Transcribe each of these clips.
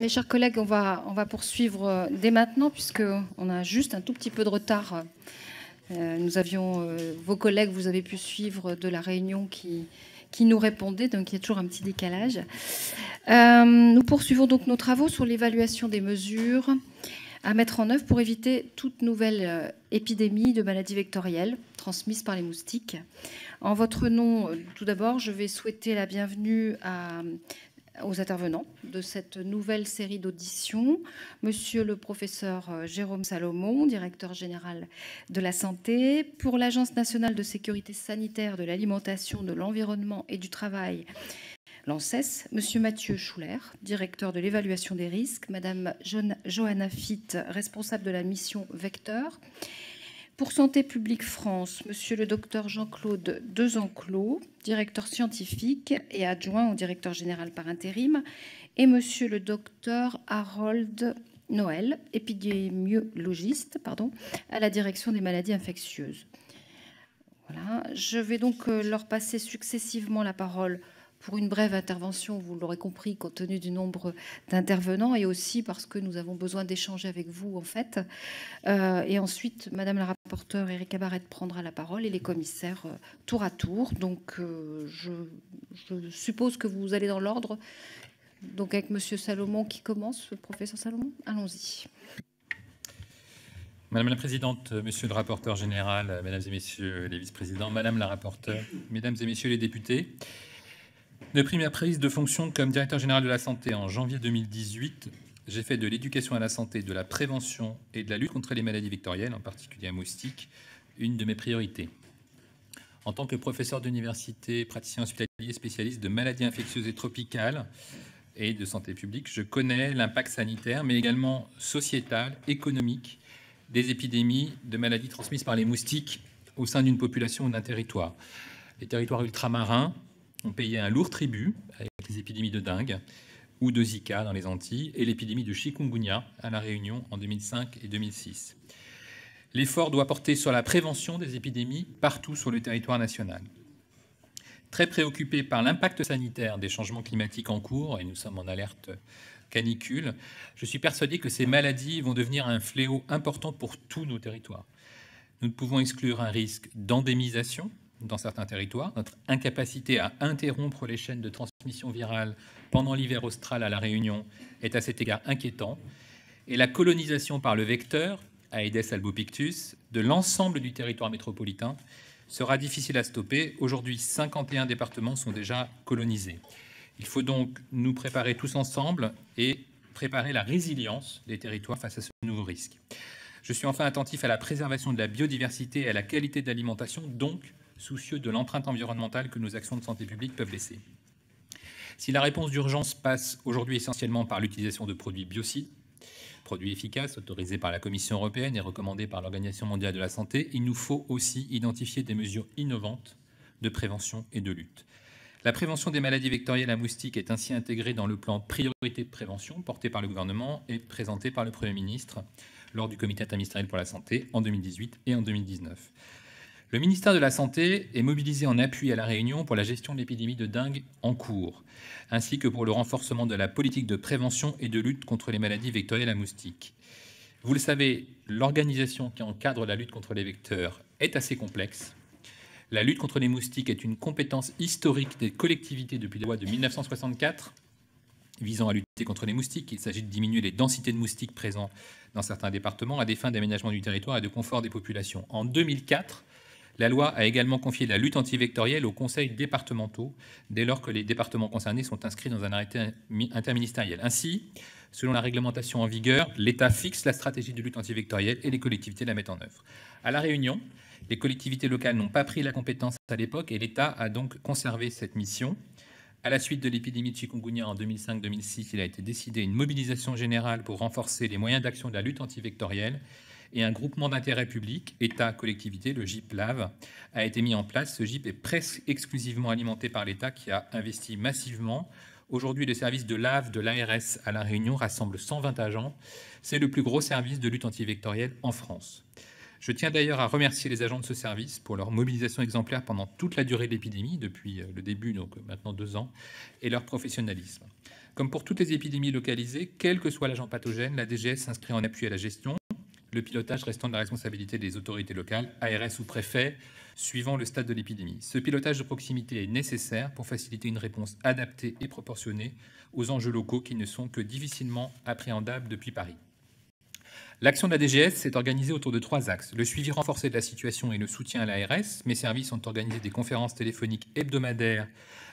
Mes chers collègues, on va poursuivre dès maintenant, puisqu'on a juste un tout petit peu de retard. Nous avions, vos collègues, vous avez pu suivre de la réunion qui nous répondait, donc il y a toujours un petit décalage. Nous poursuivons donc nos travaux sur l'évaluation des mesures à mettre en œuvre pour éviter toute nouvelle épidémie de maladies vectorielles transmises par les moustiques. En votre nom, tout d'abord, je vais souhaiter la bienvenue aux intervenants de cette nouvelle série d'auditions. Monsieur le professeur Jérôme Salomon, directeur général de la santé. Pour l'Agence nationale de sécurité sanitaire de l'alimentation, de l'environnement et du travail, l'ANSES, monsieur Mathieu Schuller, directeur de l'évaluation des risques. Madame Johanna Fitt, responsable de la mission Vecteur. Pour Santé publique France, monsieur le docteur Jean-Claude Dezenclos, directeur scientifique et adjoint au directeur général par intérim, et monsieur le docteur Harold Noël, épidémiologiste, à la direction des maladies infectieuses. Voilà. Je vais donc leur passer successivement la parole pour une brève intervention, vous l'aurez compris, compte tenu du nombre d'intervenants et aussi parce que nous avons besoin d'échanger avec vous, en fait. Et ensuite, Madame la rapporteure Erika Barrette prendra la parole et les commissaires tour à tour. Donc, je suppose que vous allez dans l'ordre. Donc, avec Monsieur Salomon qui commence, professeur Salomon, allons-y. Madame la Présidente, Monsieur le rapporteur général, Mesdames et Messieurs les vice-présidents, Madame la rapporteure, Mesdames et Messieurs les députés, depuis ma prise de fonction comme directeur général de la santé en janvier 2018, j'ai fait de l'éducation à la santé, de la prévention et de la lutte contre les maladies vectorielles, en particulier à moustiques, une de mes priorités. En tant que professeur d'université, praticien hospitalier, spécialiste de maladies infectieuses et tropicales et de santé publique, je connais l'impact sanitaire, mais également sociétal, économique, des épidémies de maladies transmises par les moustiques au sein d'une population ou d'un territoire. Les territoires ultramarins ont payé un lourd tribut avec les épidémies de dengue ou de Zika dans les Antilles et l'épidémie de chikungunya à La Réunion en 2005 et 2006. L'effort doit porter sur la prévention des épidémies partout sur le territoire national. Très préoccupé par l'impact sanitaire des changements climatiques en cours, et nous sommes en alerte canicule, je suis persuadé que ces maladies vont devenir un fléau important pour tous nos territoires. Nous ne pouvons exclure un risque d'endémisation dans certains territoires. Notre incapacité à interrompre les chaînes de transmission virale pendant l'hiver austral à La Réunion est à cet égard inquiétant. Et la colonisation par le vecteur, Aedes albopictus, de l'ensemble du territoire métropolitain sera difficile à stopper. Aujourd'hui, 51 départements sont déjà colonisés. Il faut donc nous préparer tous ensemble et préparer la résilience des territoires face à ce nouveau risque. Je suis enfin attentif à la préservation de la biodiversité et à la qualité de l'alimentation, donc soucieux de l'empreinte environnementale que nos actions de santé publique peuvent laisser. Si la réponse d'urgence passe aujourd'hui essentiellement par l'utilisation de produits biocides, produits efficaces autorisés par la Commission européenne et recommandés par l'Organisation mondiale de la santé, il nous faut aussi identifier des mesures innovantes de prévention et de lutte. La prévention des maladies vectorielles à moustiques est ainsi intégrée dans le plan priorité de prévention porté par le gouvernement et présenté par le Premier ministre lors du comité interministériel pour la santé en 2018 et en 2019. Le ministère de la Santé est mobilisé en appui à La Réunion pour la gestion de l'épidémie de dengue en cours, ainsi que pour le renforcement de la politique de prévention et de lutte contre les maladies vectorielles à moustiques. Vous le savez, l'organisation qui encadre la lutte contre les vecteurs est assez complexe. La lutte contre les moustiques est une compétence historique des collectivités depuis la loi de 1964 visant à lutter contre les moustiques. Il s'agit de diminuer les densités de moustiques présents dans certains départements à des fins d'aménagement du territoire et de confort des populations. En 2004, la loi a également confié la lutte antivectorielle aux conseils départementaux, dès lors que les départements concernés sont inscrits dans un arrêté interministériel. Ainsi, selon la réglementation en vigueur, l'État fixe la stratégie de lutte antivectorielle et les collectivités la mettent en œuvre. À La Réunion, les collectivités locales n'ont pas pris la compétence à l'époque et l'État a donc conservé cette mission. À la suite de l'épidémie de chikungunya en 2005-2006, il a été décidé une mobilisation générale pour renforcer les moyens d'action de la lutte antivectorielle et un groupement d'intérêt public, État-collectivité, le GIP-LAV, a été mis en place. Ce GIP est presque exclusivement alimenté par l'État qui a investi massivement. Aujourd'hui, le service de LAV de l'ARS à La Réunion rassemble 120 agents. C'est le plus gros service de lutte antivectorielle en France. Je tiens d'ailleurs à remercier les agents de ce service pour leur mobilisation exemplaire pendant toute la durée de l'épidémie, depuis le début, donc maintenant 2 ans, et leur professionnalisme. Comme pour toutes les épidémies localisées, quel que soit l'agent pathogène, la DGS s'inscrit en appui à la gestion, le pilotage restant de la responsabilité des autorités locales, ARS ou préfet, suivant le stade de l'épidémie. Ce pilotage de proximité est nécessaire pour faciliter une réponse adaptée et proportionnée aux enjeux locaux qui ne sont que difficilement appréhendables depuis Paris. L'action de la DGS s'est organisée autour de 3 axes. Le suivi renforcé de la situation et le soutien à l'ARS. Mes services ont organisé des conférences téléphoniques hebdomadaires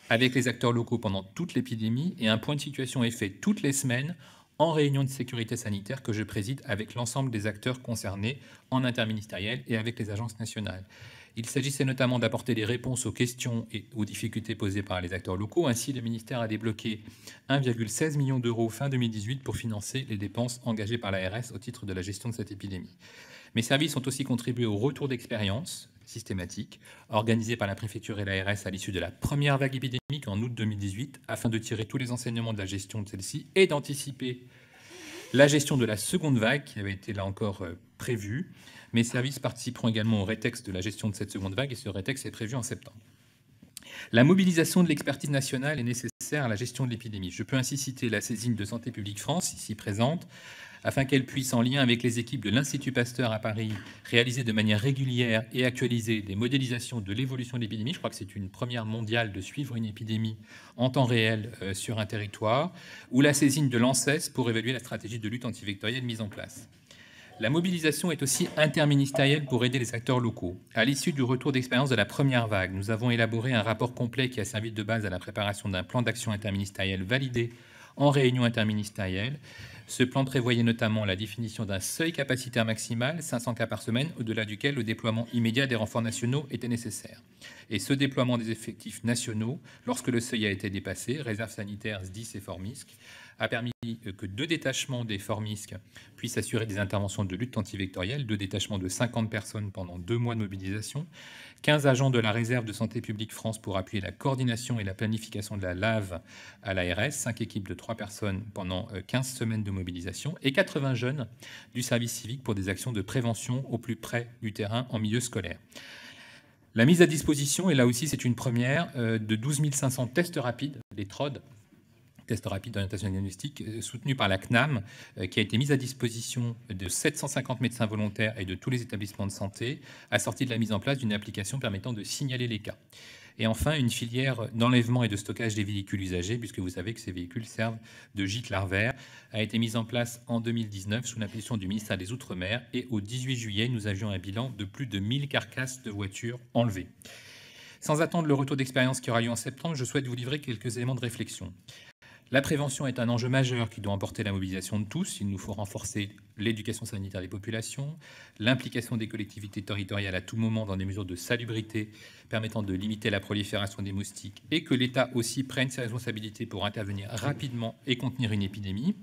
avec les acteurs locaux pendant toute l'épidémie et un point de situation est fait toutes les semaines en réunion de sécurité sanitaire que je préside avec l'ensemble des acteurs concernés en interministériel et avec les agences nationales. Il s'agissait notamment d'apporter des réponses aux questions et aux difficultés posées par les acteurs locaux. Ainsi, le ministère a débloqué 1,16 million d'euros fin 2018 pour financer les dépenses engagées par l'ARS au titre de la gestion de cette épidémie. Mes services ont aussi contribué au retour d'expérience systématique organisé par la préfecture et l'ARS à l'issue de la première vague épidémique en août 2018 afin de tirer tous les enseignements de la gestion de celle-ci et d'anticiper la gestion de la seconde vague qui avait été là encore prévue. Mes services participeront également au rétex de la gestion de cette seconde vague et ce rétex est prévu en septembre. La mobilisation de l'expertise nationale est nécessaire à la gestion de l'épidémie. Je peux ainsi citer la saisine de Santé publique France, ici présente, afin qu'elle puisse, en lien avec les équipes de l'Institut Pasteur à Paris, réaliser de manière régulière et actualiser des modélisations de l'évolution de l'épidémie. Je crois que c'est une première mondiale de suivre une épidémie en temps réel sur un territoire, ou la saisine de l'ANSES pour évaluer la stratégie de lutte antivectorielle mise en place. La mobilisation est aussi interministérielle pour aider les acteurs locaux. À l'issue du retour d'expérience de la première vague, nous avons élaboré un rapport complet qui a servi de base à la préparation d'un plan d'action interministériel validé en réunion interministérielle. Ce plan prévoyait notamment la définition d'un seuil capacitaire maximal, 500 cas par semaine, au-delà duquel le déploiement immédiat des renforts nationaux était nécessaire. Et ce déploiement des effectifs nationaux, lorsque le seuil a été dépassé, réserve sanitaire, SDIS et Formisc, a permis que 2 détachements des Formisc puissent assurer des interventions de lutte antivectorielle, 2 détachements de 50 personnes pendant 2 mois de mobilisation, 15 agents de la réserve de Santé publique France pour appuyer la coordination et la planification de la LAV à l'ARS, 5 équipes de 3 personnes pendant 15 semaines de mobilisation et 80 jeunes du service civique pour des actions de prévention au plus près du terrain en milieu scolaire. La mise à disposition, et là aussi c'est une première, de 12 500 tests rapides, les TROD, tests rapides d'orientation diagnostique, soutenu par la CNAM, qui a été mise à disposition de 750 médecins volontaires et de tous les établissements de santé, assortie de la mise en place d'une application permettant de signaler les cas. Et enfin, une filière d'enlèvement et de stockage des véhicules usagés, puisque vous savez que ces véhicules servent de gîte larvaire, a été mise en place en 2019 sous l'impulsion du ministère des Outre-mer. Et au 18 juillet, nous avions un bilan de plus de 1000 carcasses de voitures enlevées. Sans attendre le retour d'expérience qui aura lieu en septembre, je souhaite vous livrer quelques éléments de réflexion. La prévention est un enjeu majeur qui doit emporter la mobilisation de tous. Il nous faut renforcer l'éducation sanitaire des populations, l'implication des collectivités territoriales à tout moment dans des mesures de salubrité permettant de limiter la prolifération des moustiques et que l'État aussi prenne ses responsabilités pour intervenir rapidement et contenir une épidémie.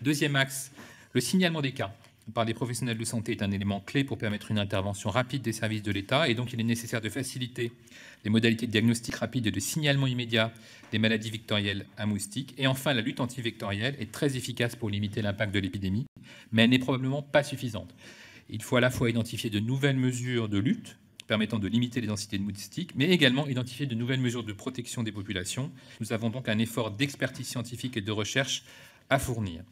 Deuxième axe, le signalement des cas par des professionnels de santé est un élément clé pour permettre une intervention rapide des services de l'État et donc il est nécessaire de faciliter les modalités de diagnostic rapide et de signalement immédiat des maladies vectorielles à moustiques. Et enfin, la lutte antivectorielle est très efficace pour limiter l'impact de l'épidémie, mais elle n'est probablement pas suffisante. Il faut à la fois identifier de nouvelles mesures de lutte permettant de limiter les densités de moustiques, mais également identifier de nouvelles mesures de protection des populations. Nous avons donc un effort d'expertise scientifique et de recherche à fournir.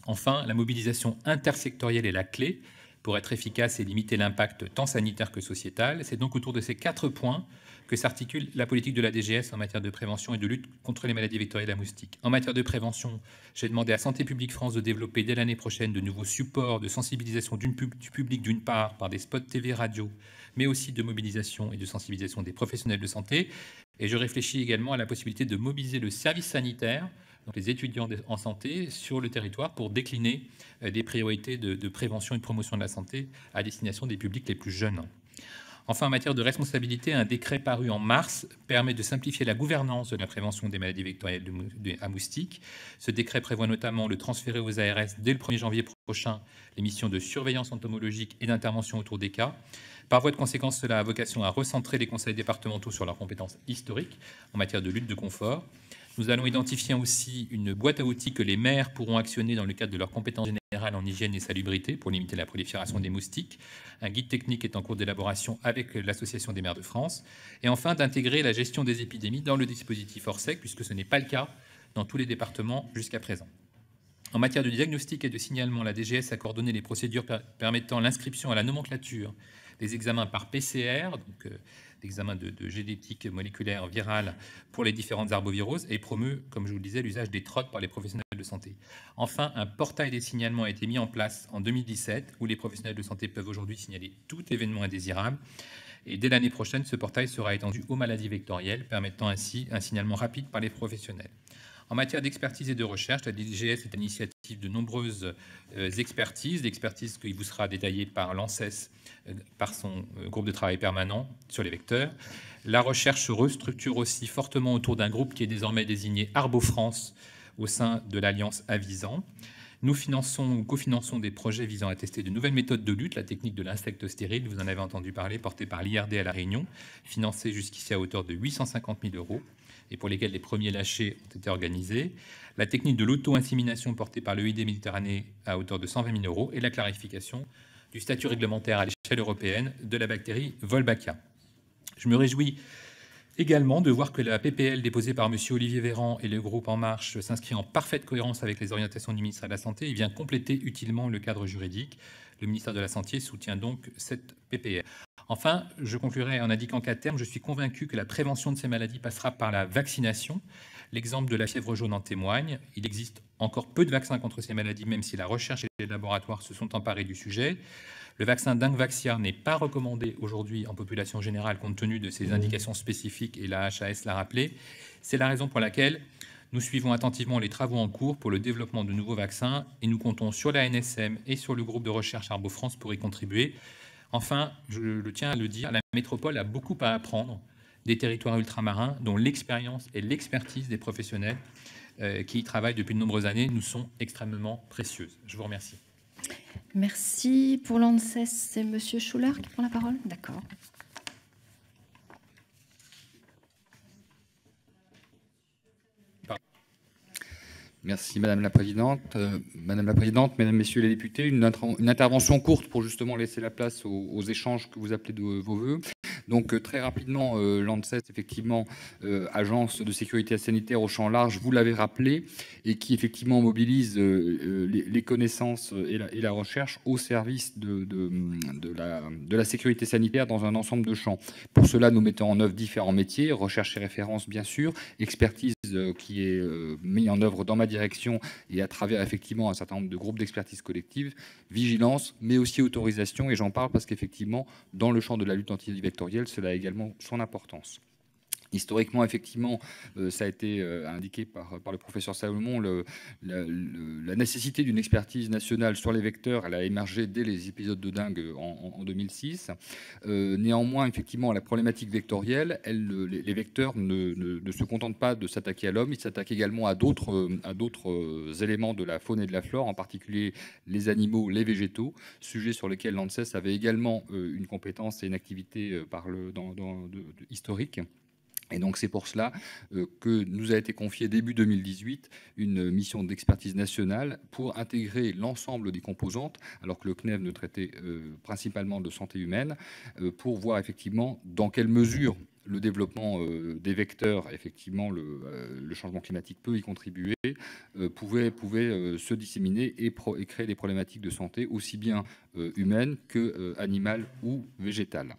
Enfin, la mobilisation intersectorielle est la clé pour être efficace et limiter l'impact tant sanitaire que sociétal. C'est donc autour de ces 4 points que s'articule la politique de la DGS en matière de prévention et de lutte contre les maladies vectorielles à moustiques. En matière de prévention, j'ai demandé à Santé publique France de développer dès l'année prochaine de nouveaux supports de sensibilisation du public d'une part par des spots TV radio, mais aussi de mobilisation et de sensibilisation des professionnels de santé. Et je réfléchis également à la possibilité de mobiliser le service sanitaire, donc les étudiants en santé, sur le territoire pour décliner des priorités de prévention et de promotion de la santé à destination des publics les plus jeunes. Enfin, en matière de responsabilité, un décret paru en mars permet de simplifier la gouvernance de la prévention des maladies vectorielles à moustiques. Ce décret prévoit notamment de transférer aux ARS dès le 1er janvier prochain les missions de surveillance entomologique et d'intervention autour des cas. Par voie de conséquence, cela a vocation à recentrer les conseils départementaux sur leurs compétences historiques en matière de lutte de confort. Nous allons identifier aussi une boîte à outils que les maires pourront actionner dans le cadre de leurs compétences générales en hygiène et salubrité pour limiter la prolifération des moustiques. Un guide technique est en cours d'élaboration avec l'Association des maires de France. Et enfin, d'intégrer la gestion des épidémies dans le dispositif Orsec, puisque ce n'est pas le cas dans tous les départements jusqu'à présent. En matière de diagnostic et de signalement, la DGS a coordonné les procédures permettant l'inscription à la nomenclature des examens par PCR, donc d'examens de génétique moléculaire virale pour les différentes arboviroses, et promeut, comme je vous le disais, l'usage des TROC par les professionnels de santé. Enfin, un portail des signalements a été mis en place en 2017, où les professionnels de santé peuvent aujourd'hui signaler tout événement indésirable. Et dès l'année prochaine, ce portail sera étendu aux maladies vectorielles, permettant ainsi un signalement rapide par les professionnels. En matière d'expertise et de recherche, la DGS est à l'initiative de nombreuses expertises, l'expertise qui vous sera détaillée par l'ANSES, par son groupe de travail permanent sur les vecteurs. La recherche se restructure aussi fortement autour d'un groupe qui est désormais désigné Arbo-France au sein de l'Alliance Avisan. Nous cofinançons des projets visant à tester de nouvelles méthodes de lutte, la technique de l'insecte stérile, vous en avez entendu parler, portée par l'IRD à La Réunion, financée jusqu'ici à hauteur de 850 000 € et pour lesquels les premiers lâchers ont été organisés. La technique de l'auto-insémination portée par le l'EID Méditerranée à hauteur de 120 000 € et la clarification du statut réglementaire à l'échelle européenne de la bactérie Wolbachia. Je me réjouis également de voir que la PPL déposée par M. Olivier Véran et le groupe En Marche s'inscrit en parfaite cohérence avec les orientations du ministère de la Santé et vient compléter utilement le cadre juridique. Le ministère de la Santé soutient donc cette PPL. Enfin, je conclurai en indiquant qu'à terme, je suis convaincu que la prévention de ces maladies passera par la vaccination. L'exemple de la fièvre jaune en témoigne. Il existe encore peu de vaccins contre ces maladies, même si la recherche et les laboratoires se sont emparés du sujet. Le vaccin Dengvaxia n'est pas recommandé aujourd'hui en population générale compte tenu de ses indications spécifiques, et la HAS l'a rappelé. C'est la raison pour laquelle nous suivons attentivement les travaux en cours pour le développement de nouveaux vaccins et nous comptons sur la NSM et sur le groupe de recherche Arbo-France pour y contribuer. Enfin, je tiens à le dire, la métropole a beaucoup à apprendre des territoires ultramarins dont l'expérience et l'expertise des professionnels qui y travaillent depuis de nombreuses années nous sont extrêmement précieuses. Je vous remercie. Merci. Pour l'ANSES, c'est M. Schuller qui prend la parole. D'accord. Merci Madame la Présidente. Mesdames, Messieurs les députés, une intervention courte pour justement laisser la place aux échanges que vous appelez de vos voeux. Donc très rapidement, l'ANSES, effectivement, agence de sécurité sanitaire au champ large, vous l'avez rappelé, et qui effectivement mobilise les connaissances et la recherche au service de la sécurité sanitaire dans un ensemble de champs. Pour cela, nous mettons en œuvre différents métiers, recherche et référence bien sûr, expertise qui est mis en œuvre dans ma direction et à travers effectivement un certain nombre de groupes d'expertise collective, vigilance, mais aussi autorisation, et j'en parle parce qu'effectivement, dans le champ de la lutte antivectorielle, cela a également son importance. Historiquement, effectivement, ça a été indiqué par le professeur Salomon, la nécessité d'une expertise nationale sur les vecteurs, elle a émergé dès les épisodes de dengue en 2006. Néanmoins, effectivement, la problématique vectorielle, les vecteurs ne se contentent pas de s'attaquer à l'homme, ils s'attaquent également à d'autres éléments de la faune et de la flore, en particulier les animaux, les végétaux, sujet sur lesquels l'ANSES avait également une compétence et une activité historique. Et donc c'est pour cela que nous a été confié début 2018 une mission d'expertise nationale pour intégrer l'ensemble des composantes, alors que le CNEV ne traitait principalement de santé humaine, pour voir effectivement dans quelle mesure le développement des vecteurs, effectivement le changement climatique peut y contribuer, pouvait se disséminer et créer des problématiques de santé aussi bien humaines que animales ou végétales.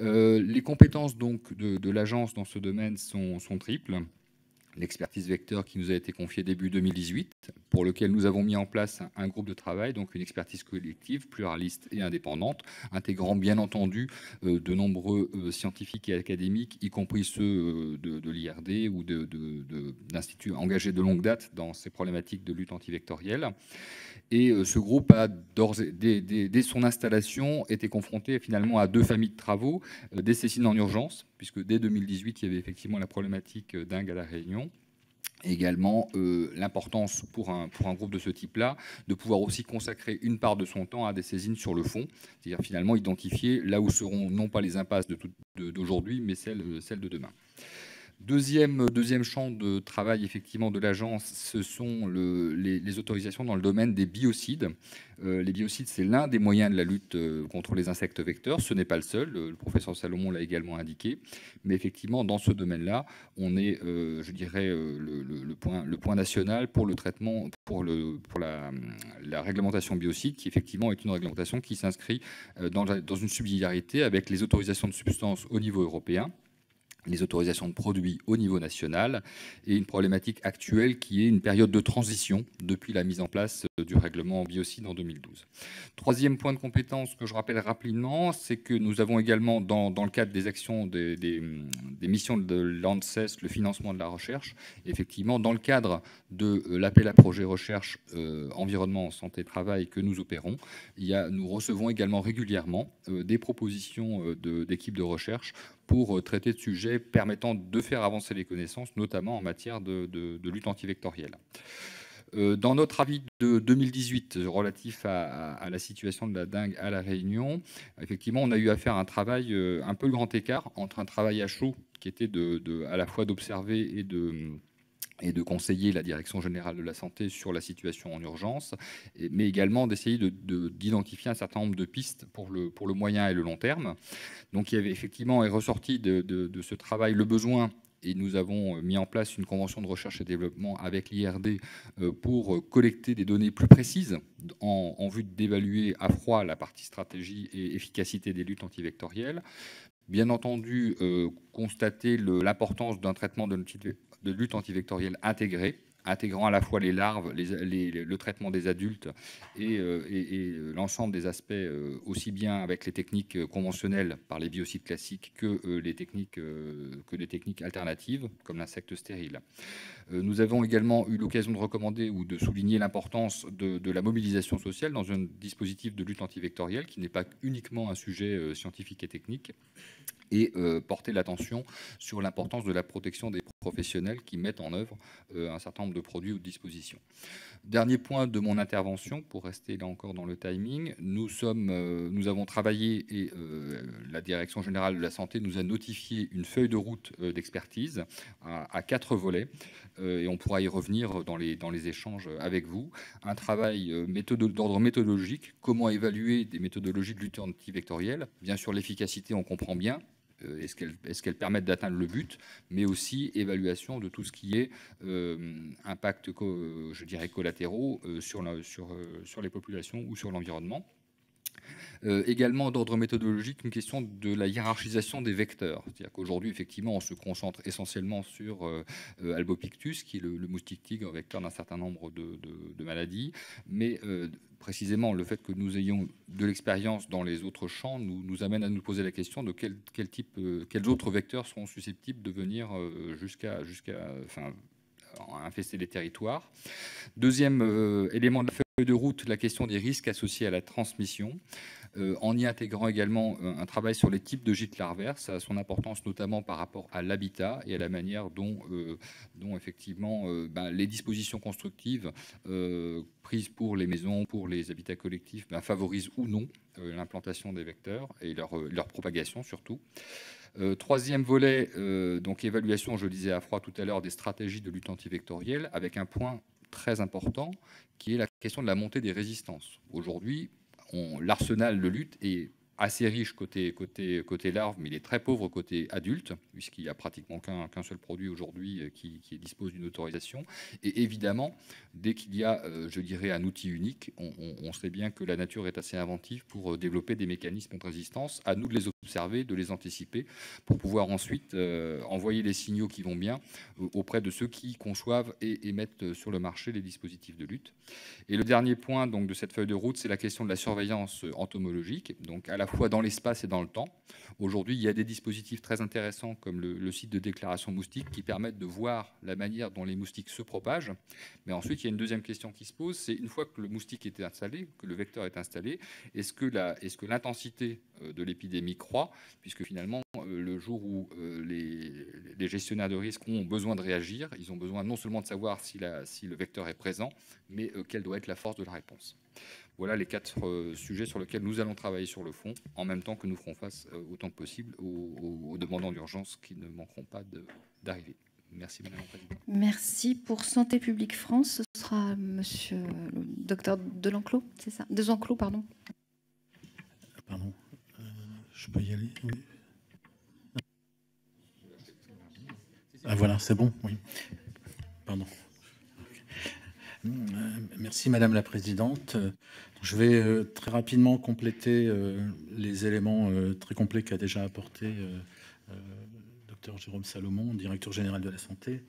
Les compétences donc de l'agence dans ce domaine sont triples. L'expertise vecteur qui nous a été confiée début 2018, pour lequel nous avons mis en place un groupe de travail, donc une expertise collective, pluraliste et indépendante, intégrant bien entendu de nombreux scientifiques et académiques, y compris ceux de l'IRD ou d'instituts engagés de longue date dans ces problématiques de lutte antivectorielle. Et ce groupe a, dès son installation, été confronté finalement à deux familles de travaux, des saisines en urgence, puisque dès 2018, il y avait effectivement la problématique dingue à La Réunion. Et également l'importance pour un groupe de ce type-là de pouvoir aussi consacrer une part de son temps à des saisines sur le fond, c'est-à-dire finalement identifier là où seront non pas les impasses d'aujourd'hui, mais celles de demain. Deuxième champ de travail effectivement de l'agence, ce sont les autorisations dans le domaine des biocides. Les biocides, c'est l'un des moyens de la lutte contre les insectes vecteurs. Ce n'est pas le seul. Le professeur Salomon l'a également indiqué. Mais effectivement, dans ce domaine-là, on est, je dirais, le point national pour le traitement, pour la réglementation biocide, qui effectivement est une réglementation qui s'inscrit dans une subsidiarité avec les autorisations de substances au niveau européen, les autorisations de produits au niveau national, et une problématique actuelle qui est une période de transition depuis la mise en place du règlement biocide en 2012. Troisième point de compétence que je rappelle rapidement, c'est que nous avons également, dans le cadre des actions des missions de l'ANSES, le financement de la recherche. Effectivement, dans le cadre de l'appel à projet recherche environnement, santé, travail que nous opérons, nous recevons également régulièrement des propositions d'équipes de recherche pour traiter de sujets permettant de faire avancer les connaissances, notamment en matière de lutte antivectorielle. Dans notre avis de 2018 relatif à la situation de la dengue à La Réunion, effectivement, on a eu à faire un travail, un peu grand écart entre un travail à chaud qui était à la fois d'observer et de conseiller la Direction générale de la santé sur la situation en urgence, mais également d'essayer d'identifier un certain nombre de pistes pour le moyen et le long terme. Donc il y avait effectivement, est ressorti de ce travail le besoin, et nous avons mis en place une convention de recherche et développement avec l'IRD pour collecter des données plus précises en vue d'évaluer à froid la partie stratégie et efficacité des luttes antivectorielles. Bien entendu, constater l'importance d'un traitement de lutte antivectorielle intégrant à la fois les larves, le traitement des adultes et l'ensemble des aspects, aussi bien avec les techniques conventionnelles par les biocides classiques que les techniques alternatives, comme l'insecte stérile. Nous avons également eu l'occasion de recommander ou de souligner l'importance de la mobilisation sociale dans un dispositif de lutte antivectorielle qui n'est pas uniquement un sujet scientifique et technique, et porter l'attention sur l'importance de la protection des professionnels qui mettent en œuvre un certain nombre de produits ou de dispositions. Dernier point de mon intervention, pour rester là encore dans le timing, nous avons travaillé et la Direction générale de la santé nous a notifié une feuille de route d'expertise à 4 volets, et on pourra y revenir dans les échanges avec vous. Un travail d'ordre méthodologique, comment évaluer des méthodologies de lutte antivectorielle. Bien sûr, l'efficacité, on comprend bien. Est-ce qu'elles permettent d'atteindre le but, mais aussi évaluation de tout ce qui est impact, je dirais, collatéraux sur les populations ou sur l'environnement. Également d'ordre méthodologique, une question de la hiérarchisation des vecteurs. C'est-à-dire qu'aujourd'hui, effectivement, on se concentre essentiellement sur Albopictus, qui est le moustique tigre vecteur d'un certain nombre de maladies, mais précisément le fait que nous ayons de l'expérience dans les autres champs nous amène à nous poser la question de quels autres vecteurs seront susceptibles de venir jusqu'à infester les territoires. Deuxième élément de la feuille de route, la question des risques associés à la transmission, en y intégrant également un travail sur les types de gîtes larvaires. Ça a son importance notamment par rapport à l'habitat et à la manière dont effectivement les dispositions constructives prises pour les maisons, pour les habitats collectifs, favorisent ou non l'implantation des vecteurs et leur propagation surtout. Troisième volet, donc évaluation, je le disais à froid tout à l'heure, des stratégies de lutte antivectorielle, avec un point très important qui est la question de la montée des résistances. Aujourd'hui, l'arsenal de lutte est assez riche côté larve, mais il est très pauvre côté adulte, puisqu'il n'y a pratiquement qu'un seul produit aujourd'hui qui dispose d'une autorisation. Et évidemment, dès qu'il y a, je dirais, un outil unique, on sait bien que la nature est assez inventive pour développer des mécanismes de résistance. À nous de les observer, de les anticiper, pour pouvoir ensuite envoyer les signaux qui vont bien auprès de ceux qui conçoivent et mettent sur le marché les dispositifs de lutte. Et le dernier point donc, de cette feuille de route, c'est la question de la surveillance entomologique, donc à la fois dans l'espace et dans le temps. Aujourd'hui, il y a des dispositifs très intéressants comme le site de déclaration moustique qui permettent de voir la manière dont les moustiques se propagent. Mais ensuite, il y a une deuxième question qui se pose, c'est une fois que le moustique est installé, que le vecteur est installé, est-ce que l'intensité de l'épidémie croît, puisque finalement, le jour où les gestionnaires de risque ont besoin de réagir, ils ont besoin non seulement de savoir si le vecteur est présent, mais quelle doit être la force de la réponse. Voilà les 4 sujets sur lesquels nous allons travailler sur le fond, en même temps que nous ferons face autant que possible aux demandants d'urgence qui ne manqueront pas d'arriver. Merci, Madame la Présidente. Merci. Pour Santé publique France, ce sera Monsieur le docteur Delenclos, c'est ça? Desenclos, pardon. Pardon, je peux y aller? Oui. Ah voilà, c'est bon, oui. Pardon. Merci Madame la Présidente. Je vais très rapidement compléter les éléments très complets qu'a déjà apporté Dr Jérôme Salomon, directeur général de la santé.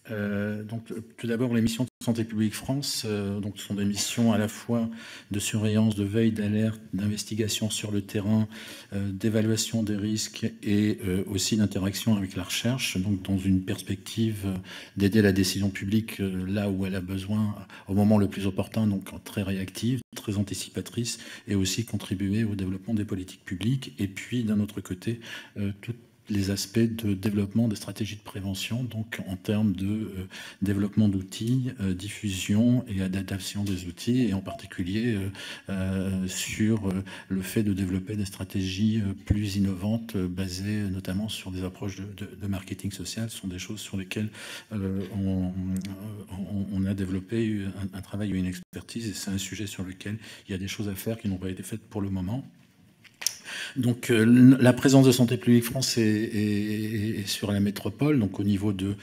Donc, tout d'abord, les missions de Santé publique France donc, sont des missions à la fois de surveillance, de veille, d'alerte, d'investigation sur le terrain, d'évaluation des risques et aussi d'interaction avec la recherche, donc dans une perspective d'aider la décision publique là où elle a besoin, au moment le plus opportun, donc très réactive, très anticipatrice, et aussi contribuer au développement des politiques publiques. Et puis, d'un autre côté, toute les aspects de développement des stratégies de prévention, donc en termes de développement d'outils, diffusion et adaptation des outils, et en particulier sur le fait de développer des stratégies plus innovantes, basées notamment sur des approches de marketing social. Ce sont des choses sur lesquelles on a développé un travail et une expertise, et c'est un sujet sur lequel il y a des choses à faire qui n'ont pas été faites pour le moment. Donc la présence de Santé publique France est sur la métropole, donc au niveau du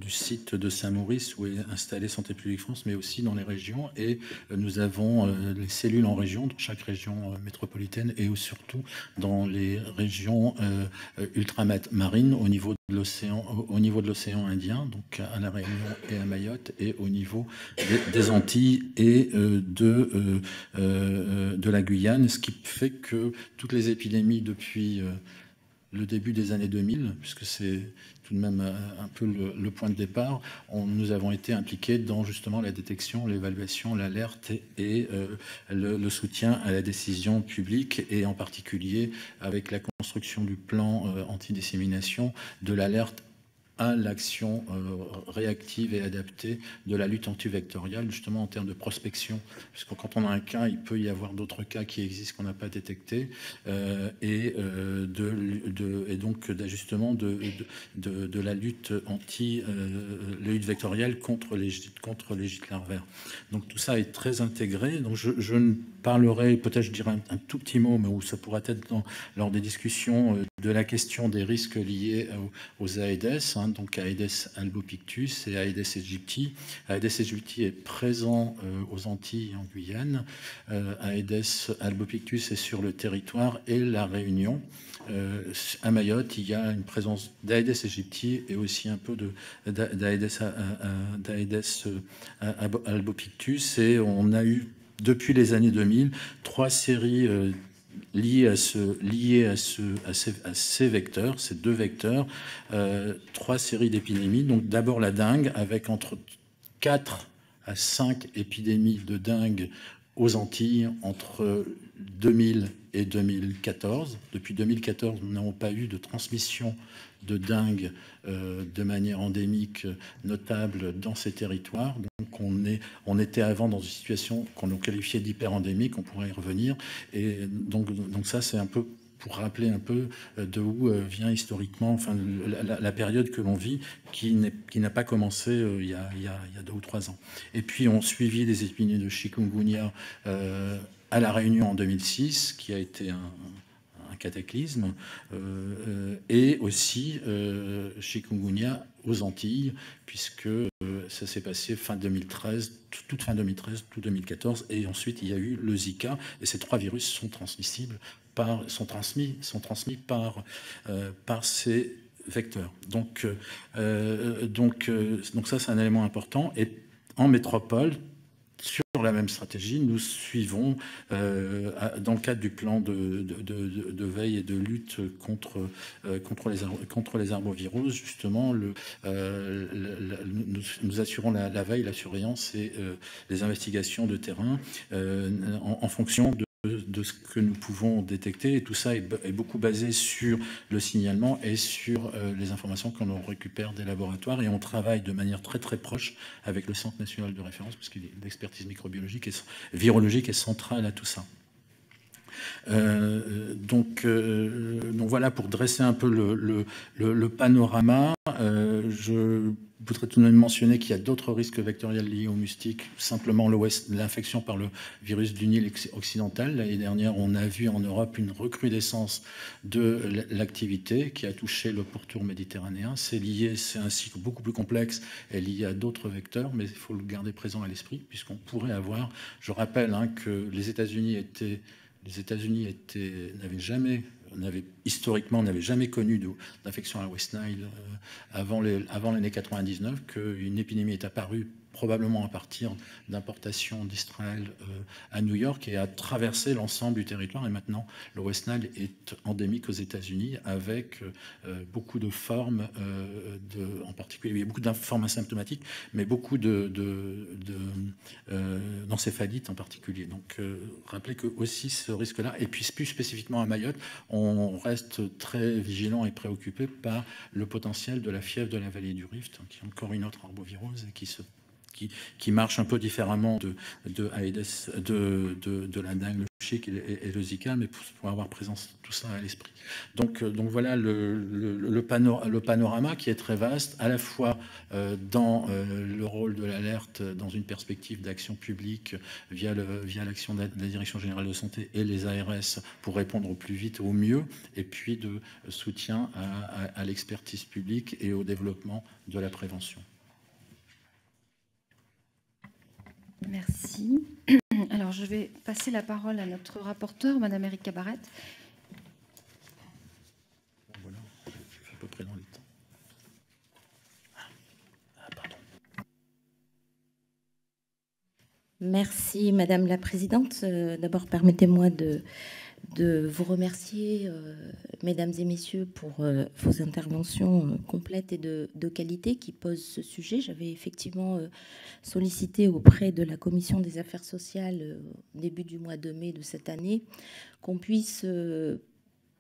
site de Saint-Maurice où est installée Santé publique France, mais aussi dans les régions. Et nous avons les cellules en région, dans chaque région métropolitaine, et surtout dans les régions ultramarines au niveau de l'océan Indien, donc à La Réunion et à Mayotte, et au niveau des Antilles et de la Guyane, ce qui fait que toutes les épidémies depuis le début des années 2000, puisque c'est tout de même un peu le point de départ, nous avons été impliqués dans justement la détection, l'évaluation, l'alerte et le soutien à la décision publique, et en particulier avec la construction du plan anti-dissémination, de l'alerte à l'action réactive et adaptée de la lutte antivectoriale, justement en termes de prospection, puisque quand on a un cas, il peut y avoir d'autres cas qui existent qu'on n'a pas détectés, et donc d'ajustement de la lutte la lutte vectorielle contre les gîtes larvaires. Donc tout ça est très intégré. Donc je ne parlerai, peut-être je dirai un tout petit mot, mais où ça pourra être lors des discussions de la question des risques liés aux Aedes, donc Aedes albopictus et Aedes aegypti. Aedes aegypti est présent aux Antilles et en Guyane. Aedes albopictus est sur le territoire et la Réunion. À Mayotte, il y a une présence d'Aedes aegypti et aussi un peu d'Aedes albopictus. Et on a eu, depuis les années 2000, 3 séries liées à ces vecteurs, ces 2 vecteurs, 3 séries d'épidémies. Donc d'abord la dengue, avec entre 4 à 5 épidémies de dengue aux Antilles entre 2000 et 2014. Depuis 2014, nous n'avons pas eu de transmission de dengue de manière endémique notable dans ces territoires. Donc on était avant dans une situation qu'on qualifiait d'hyper-endémique, on pourrait y revenir. Et donc ça, c'est un peu pour rappeler un peu de où vient historiquement, enfin, la période que l'on vit, qui n'a pas commencé il y a 2 ou 3 ans. Et puis on suivit des épidémies de chikungunya à La Réunion en 2006, qui a été un cataclysme, et aussi chikungunya aux Antilles, puisque ça s'est passé fin 2013, toute fin 2013, tout 2014, et ensuite il y a eu le Zika, et ces 3 virus sont transmissibles sont transmis par ces vecteurs. Donc ça, c'est un élément important. Et en métropole, sur la même stratégie, nous suivons, dans le cadre du plan de veille et de lutte contre les arboviroses, justement, nous assurons la veille, la surveillance et les investigations de terrain en fonction ce que nous pouvons détecter. Et tout ça est beaucoup basé sur le signalement et sur les informations que l'on récupère des laboratoires. Et on travaille de manière très très proche avec le Centre national de référence, parce que l'expertise microbiologique et virologique est centrale à tout ça. Donc voilà, pour dresser un peu le panorama, je voudrais tout de même mentionner qu'il y a d'autres risques vectoriels liés aux moustiques, simplement l'infection par le virus du Nil occidental. L'année dernière, on a vu en Europe une recrudescence de l'activité qui a touché le pourtour méditerranéen. C'est un cycle beaucoup plus complexe et lié à d'autres vecteurs, mais il faut le garder présent à l'esprit, puisqu'on pourrait avoir, je rappelle que les États-Unis historiquement n'avaient jamais connu d'infection à la West Nile avant l'année 99, qu'une épidémie est apparue probablement à partir d'importations d'Israël à New York et a traversé l'ensemble du territoire. Et maintenant, le West Nile est endémique aux États-Unis avec beaucoup de formes, en particulier, il y a beaucoup de formes asymptomatiques, mais beaucoup d'encéphalites en particulier. Donc, rappelez que aussi ce risque-là, et puis plus spécifiquement à Mayotte, on reste très vigilant et préoccupé par le potentiel de la fièvre de la vallée du Rift, qui est encore une autre arbovirose et qui marche un peu différemment de Aedes, de la dengue, le chic et le Zika, mais pour avoir présence tout ça à l'esprit. Donc voilà le panorama qui est très vaste, à la fois dans le rôle de l'alerte, dans une perspective d'action publique via l'action de la Direction générale de santé et les ARS pour répondre au plus vite, au mieux, et puis de soutien à l'expertise publique et au développement de la prévention. Merci. Alors, je vais passer la parole à notre rapporteure, Madame Erika Barrett. Voilà, je suis à peu près dans les temps. Pardon. Merci, Madame la Présidente. D'abord, permettez-moi de vous remercier, mesdames et messieurs, pour vos interventions complètes et de qualité qui posent ce sujet. J'avais effectivement sollicité auprès de la Commission des Affaires sociales au début du mois de mai de cette année qu'on puisse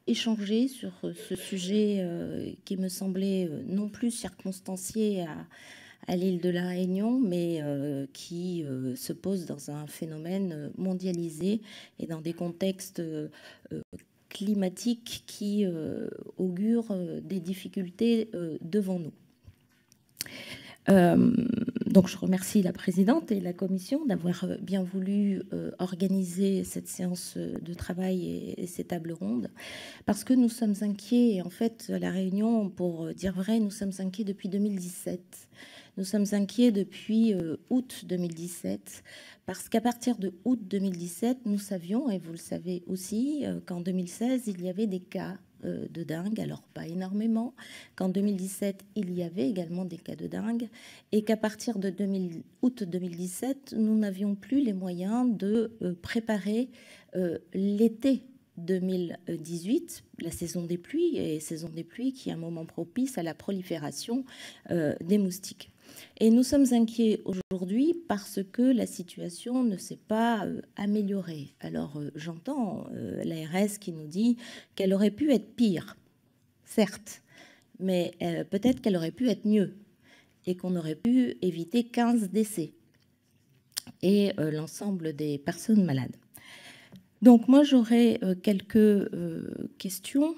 échanger sur ce sujet qui me semblait non plus circonstancié à l'île de la Réunion, mais qui se pose dans un phénomène mondialisé et dans des contextes climatiques qui augurent des difficultés devant nous. Donc je remercie la présidente et la commission d'avoir bien voulu organiser cette séance de travail et ces tables rondes, parce que nous sommes inquiets, et en fait à La Réunion, pour dire vrai, nous sommes inquiets depuis 2017. Nous sommes inquiets depuis août 2017, parce qu'à partir de août 2017, nous savions, et vous le savez aussi, qu'en 2016, il y avait des cas de dengue, alors pas énormément, qu'en 2017, il y avait également des cas de dengue, et qu'à partir de août 2017, nous n'avions plus les moyens de préparer l'été 2018, la saison des pluies, et saison des pluies qui est un moment propice à la prolifération des moustiques. Et nous sommes inquiets aujourd'hui parce que la situation ne s'est pas améliorée. Alors j'entends l'ARS qui nous dit qu'elle aurait pu être pire, certes, mais peut-être qu'elle aurait pu être mieux et qu'on aurait pu éviter 15 décès et l'ensemble des personnes malades. Donc moi j'aurais quelques questions.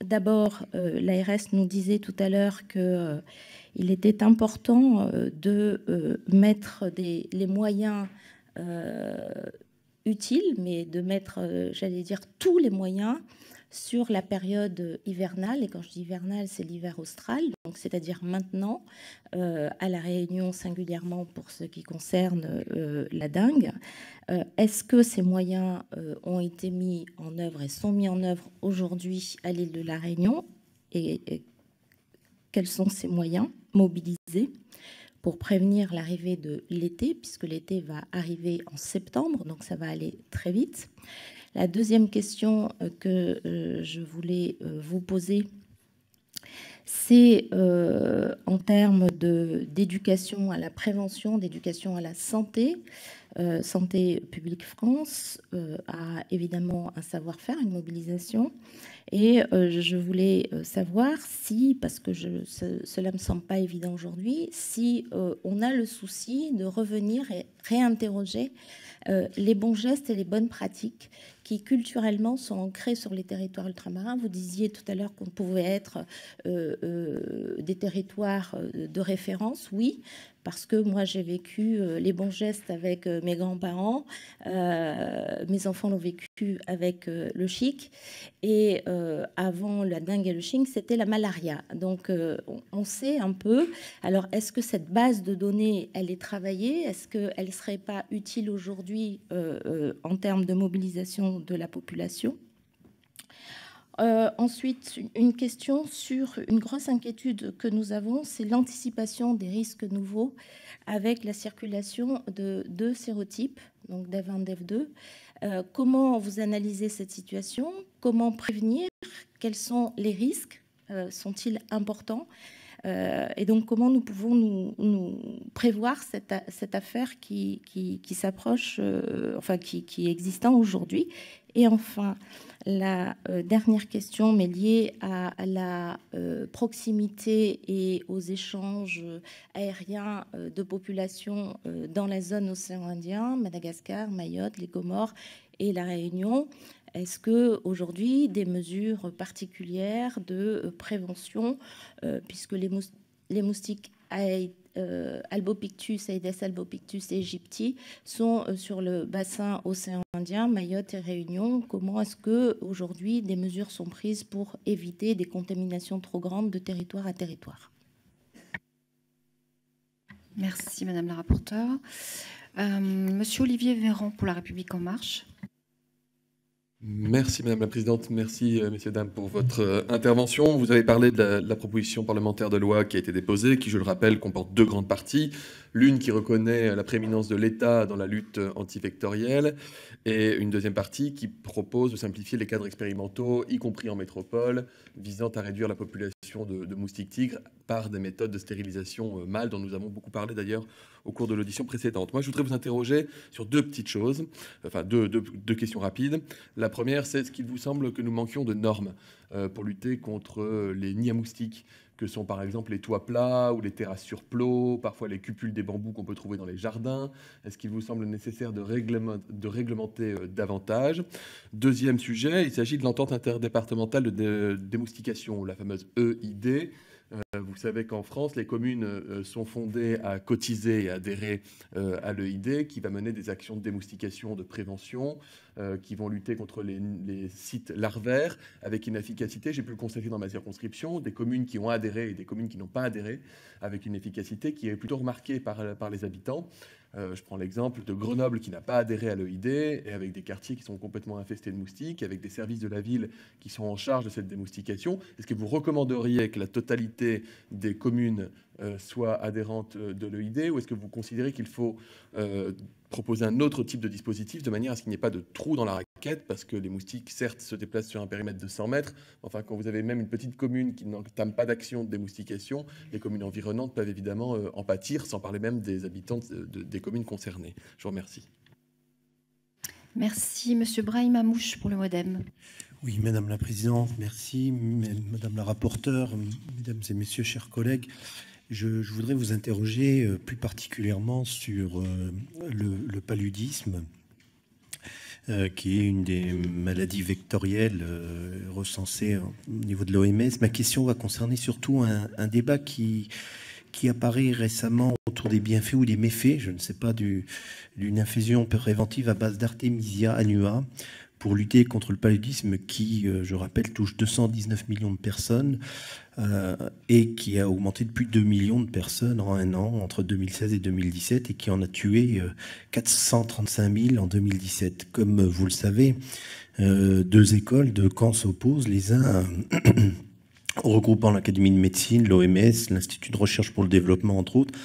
D'abord, l'ARS nous disait tout à l'heure que il était important de mettre les moyens utiles, mais de mettre, j'allais dire, tous les moyens sur la période hivernale. Et quand je dis hivernale, c'est l'hiver austral, donc c'est-à-dire maintenant, à La Réunion singulièrement pour ce qui concerne la dengue. Est-ce que ces moyens ont été mis en œuvre et sont mis en œuvre aujourd'hui à l'île de La Réunion et quels sont ces moyens mobilisés pour prévenir l'arrivée de l'été, puisque l'été va arriver en septembre, donc ça va aller très vite. La deuxième question que je voulais vous poser, c'est en termes d'éducation à la prévention, d'éducation à la santé. Santé publique France a évidemment un savoir-faire, une mobilisation. Et je voulais savoir si, parce que cela ne me semble pas évident aujourd'hui, si on a le souci de revenir et réinterroger les bons gestes et les bonnes pratiques qui culturellement sont ancrés sur les territoires ultramarins. Vous disiez tout à l'heure qu'on pouvait être des territoires de référence, oui, parce que moi j'ai vécu les bons gestes avec mes grands-parents, mes enfants l'ont vécu avec le chic, et avant la dengue et le chic, c'était la malaria. Donc on sait un peu. Alors est-ce que cette base de données, elle est travaillée? Est-ce qu'elle ne serait pas utile aujourd'hui en termes de mobilisation de la population? Ensuite, une question sur une grosse inquiétude que nous avons, c'est l'anticipation des risques nouveaux avec la circulation de deux sérotypes, donc DEV1, DEV2. Comment vous analysez cette situation? Comment prévenir? Quels sont les risques? Sont-ils importants? Et donc, comment nous pouvons nous prévoir cette affaire qui s'approche, enfin, qui est existante aujourd'hui? Et enfin, la dernière question, mais liée à la proximité et aux échanges aériens de populations dans la zone océan Indien, Madagascar, Mayotte, les Comores et la Réunion. Est-ce qu'aujourd'hui, des mesures particulières de prévention, puisque les moustiques Albopictus, Aedes albopictus et Aegypti sont sur le bassin océan Indien, Mayotte et Réunion. Comment est-ce qu'aujourd'hui, des mesures sont prises pour éviter des contaminations trop grandes de territoire à territoire? Merci, Madame la rapporteure. Monsieur Olivier Véran pour La République En Marche. Merci Madame la Présidente, merci messieurs, dames pour votre intervention. Vous avez parlé de la proposition parlementaire de loi qui a été déposée, qui, je le rappelle, comporte deux grandes parties. L'une qui reconnaît la prééminence de l'État dans la lutte antivectorielle et une deuxième partie qui propose de simplifier les cadres expérimentaux, y compris en métropole, visant à réduire la population de moustiques tigres par des méthodes de stérilisation mâle, dont nous avons beaucoup parlé d'ailleurs au cours de l'audition précédente. Moi, je voudrais vous interroger sur deux petites choses, enfin deux questions rapides. La première, c'est est-ce qu'il vous semble que nous manquions de normes pour lutter contre les nids à moustiques, que sont par exemple les toits plats ou les terrasses sur plot, parfois les cupules des bambous qu'on peut trouver dans les jardins? Est-ce qu'il vous semble nécessaire de réglementer davantage? Deuxième sujet, il s'agit de l'entente interdépartementale de démoustication, la fameuse EID. Vous savez qu'en France, les communes sont fondées à cotiser et adhérer à l'EID, qui va mener des actions de démoustication, de prévention, qui vont lutter contre les sites larvaires avec une efficacité, j'ai pu le constater dans ma circonscription, des communes qui ont adhéré et des communes qui n'ont pas adhéré, avec une efficacité qui est plutôt remarquée par les habitants. Je prends l'exemple de Grenoble qui n'a pas adhéré à l'EID et avec des quartiers qui sont complètement infestés de moustiques, avec des services de la ville qui sont en charge de cette démoustication. Est-ce que vous recommanderiez que la totalité des communes soient adhérentes de l'EID, ou est-ce que vous considérez qu'il faut proposer un autre type de dispositif de manière à ce qu'il n'y ait pas de trou dans la raquette, parce que les moustiques, certes, se déplacent sur un périmètre de 100 mètres, enfin, quand vous avez même une petite commune qui n'entame pas d'action de démoustication, les communes environnantes peuvent évidemment en pâtir, sans parler même des habitants des communes concernées. Je vous remercie. Merci, Monsieur Brahim Amouche pour le MoDem. Oui, Madame la Présidente, merci. Madame la rapporteure, Mesdames et Messieurs, chers collègues, je voudrais vous interroger plus particulièrement sur le paludisme, qui est une des maladies vectorielles recensées au niveau de l'OMS. Ma question va concerner surtout un débat qui apparaît récemment autour des bienfaits ou des méfaits, je ne sais pas, d'une infusion préventive à base d'Artemisia annua pour lutter contre le paludisme qui, je rappelle, touche 219 millions de personnes et qui a augmenté de plus de 2 millions de personnes en un an entre 2016 et 2017 et qui en a tué 435 000 en 2017. Comme vous le savez, deux écoles de camps s'opposent, les uns regroupant l'Académie de médecine, l'OMS, l'Institut de recherche pour le développement, entre autres,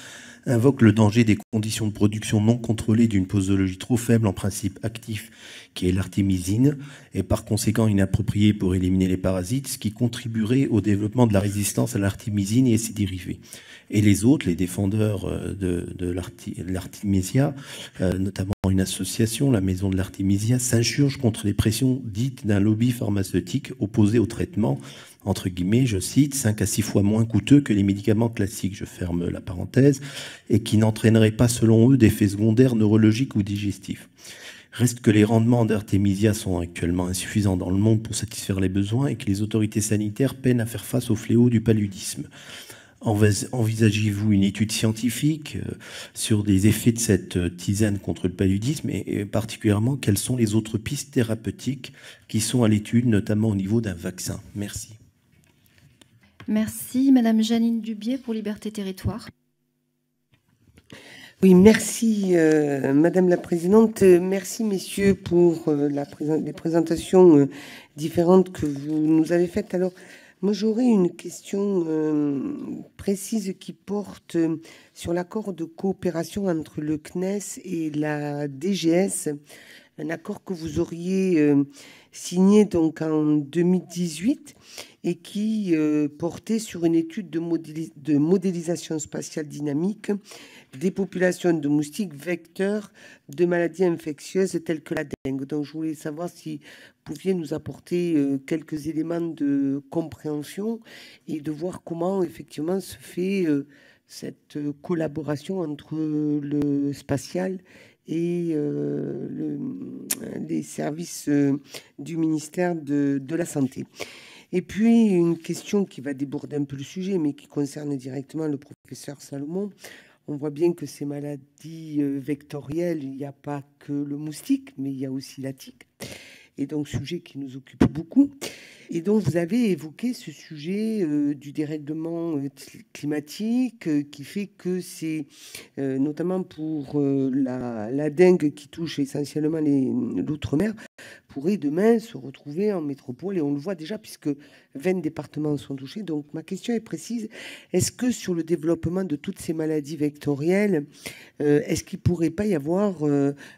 invoque le danger des conditions de production non contrôlées d'une posologie trop faible en principe actif, qui est l'artémisine, et par conséquent inappropriée pour éliminer les parasites, ce qui contribuerait au développement de la résistance à l'artémisine et ses dérivés. Et les autres, les défendeurs de l'artémisia, notamment une association, la Maison de l'Artémisia, s'insurge contre les pressions dites d'un lobby pharmaceutique opposé au traitement, entre guillemets, je cite, 5 à 6 fois moins coûteux que les médicaments classiques, je ferme la parenthèse, et qui n'entraîneraient pas, selon eux, d'effets secondaires neurologiques ou digestifs. Reste que les rendements d'Artémisia sont actuellement insuffisants dans le monde pour satisfaire les besoins et que les autorités sanitaires peinent à faire face au fléau du paludisme. Envisagez-vous une étude scientifique sur les effets de cette tisane contre le paludisme et particulièrement quelles sont les autres pistes thérapeutiques qui sont à l'étude, notamment au niveau d'un vaccin? Merci. Merci. Madame Janine Dubié pour Liberté Territoire. Oui, merci Madame la Présidente. Merci messieurs pour les présentations différentes que vous nous avez faites. Alors, moi j'aurais une question précise qui porte sur l'accord de coopération entre le CNES et la DGS, un accord que vous auriez signé donc en 2018 et qui portait sur une étude de modélisation spatiale dynamique des populations de moustiques vecteurs de maladies infectieuses telles que la dengue. Donc, je voulais savoir si vous pouviez nous apporter quelques éléments de compréhension et de voir comment, effectivement, se fait cette collaboration entre le spatial et les services du ministère de la Santé. Et puis, une question qui va déborder un peu le sujet, mais qui concerne directement le professeur Salomon. On voit bien que ces maladies vectorielles, il n'y a pas que le moustique, mais il y a aussi la tique. Et donc, sujet qui nous occupe beaucoup. Et donc, vous avez évoqué ce sujet du dérèglement climatique qui fait que c'est, notamment pour la dengue qui touche essentiellement l'outre-mer, pourrait demain se retrouver en métropole. Et on le voit déjà puisque 20 départements sont touchés. Donc, ma question est précise. Est-ce que sur le développement de toutes ces maladies vectorielles, est-ce qu'il ne pourrait pas y avoir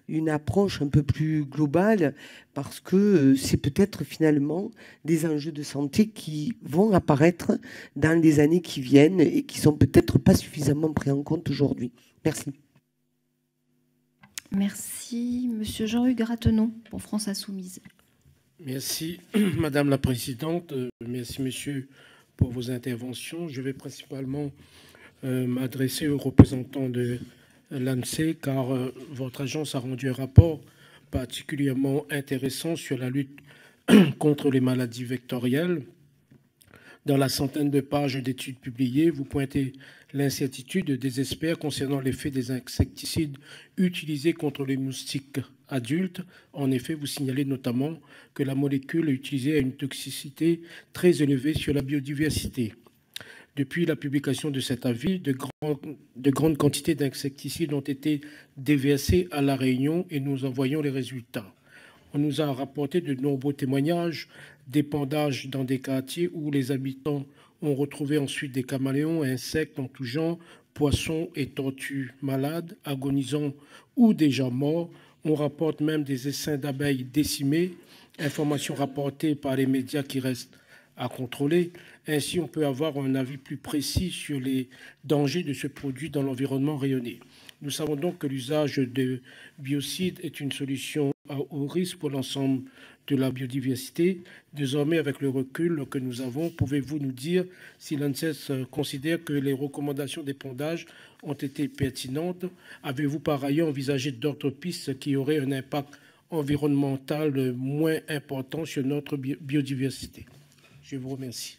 une approche un peu plus globale parce que c'est peut-être finalement des enjeux de santé qui vont apparaître dans les années qui viennent et qui sont peut-être pas suffisamment pris en compte aujourd'hui. Merci. Merci. Monsieur Jean-Hugues Ratenon pour France Insoumise. Merci, Madame la Présidente. Merci, Monsieur, pour vos interventions. Je vais principalement m'adresser aux représentants de l'ANSEE, car votre agence a rendu un rapport particulièrement intéressant sur la lutte contre les maladies vectorielles. Dans la centaine de pages d'études publiées, vous pointez l'incertitude des experts concernant l'effet des insecticides utilisés contre les moustiques adultes. En effet, vous signalez notamment que la molécule utilisée a une toxicité très élevée sur la biodiversité. Depuis la publication de cet avis, de grandes quantités d'insecticides ont été déversés à La Réunion et nous en voyons les résultats. On nous a rapporté de nombreux témoignages d'épandages dans des quartiers où les habitants ont retrouvé ensuite des caméléons, insectes en tout genre, poissons et tortues malades, agonisants ou déjà morts. On rapporte même des essaims d'abeilles décimées, informations rapportées par les médias qui restent à contrôler. Ainsi, on peut avoir un avis plus précis sur les dangers de ce produit dans l'environnement rayonné. Nous savons donc que l'usage de biocides est une solution à haut risque pour l'ensemble de la biodiversité. Désormais, avec le recul que nous avons, pouvez-vous nous dire si l'ANSES considère que les recommandations d'épandage ont été pertinentes? Avez-vous par ailleurs envisagé d'autres pistes qui auraient un impact environnemental moins important sur notre biodiversité? Je vous remercie.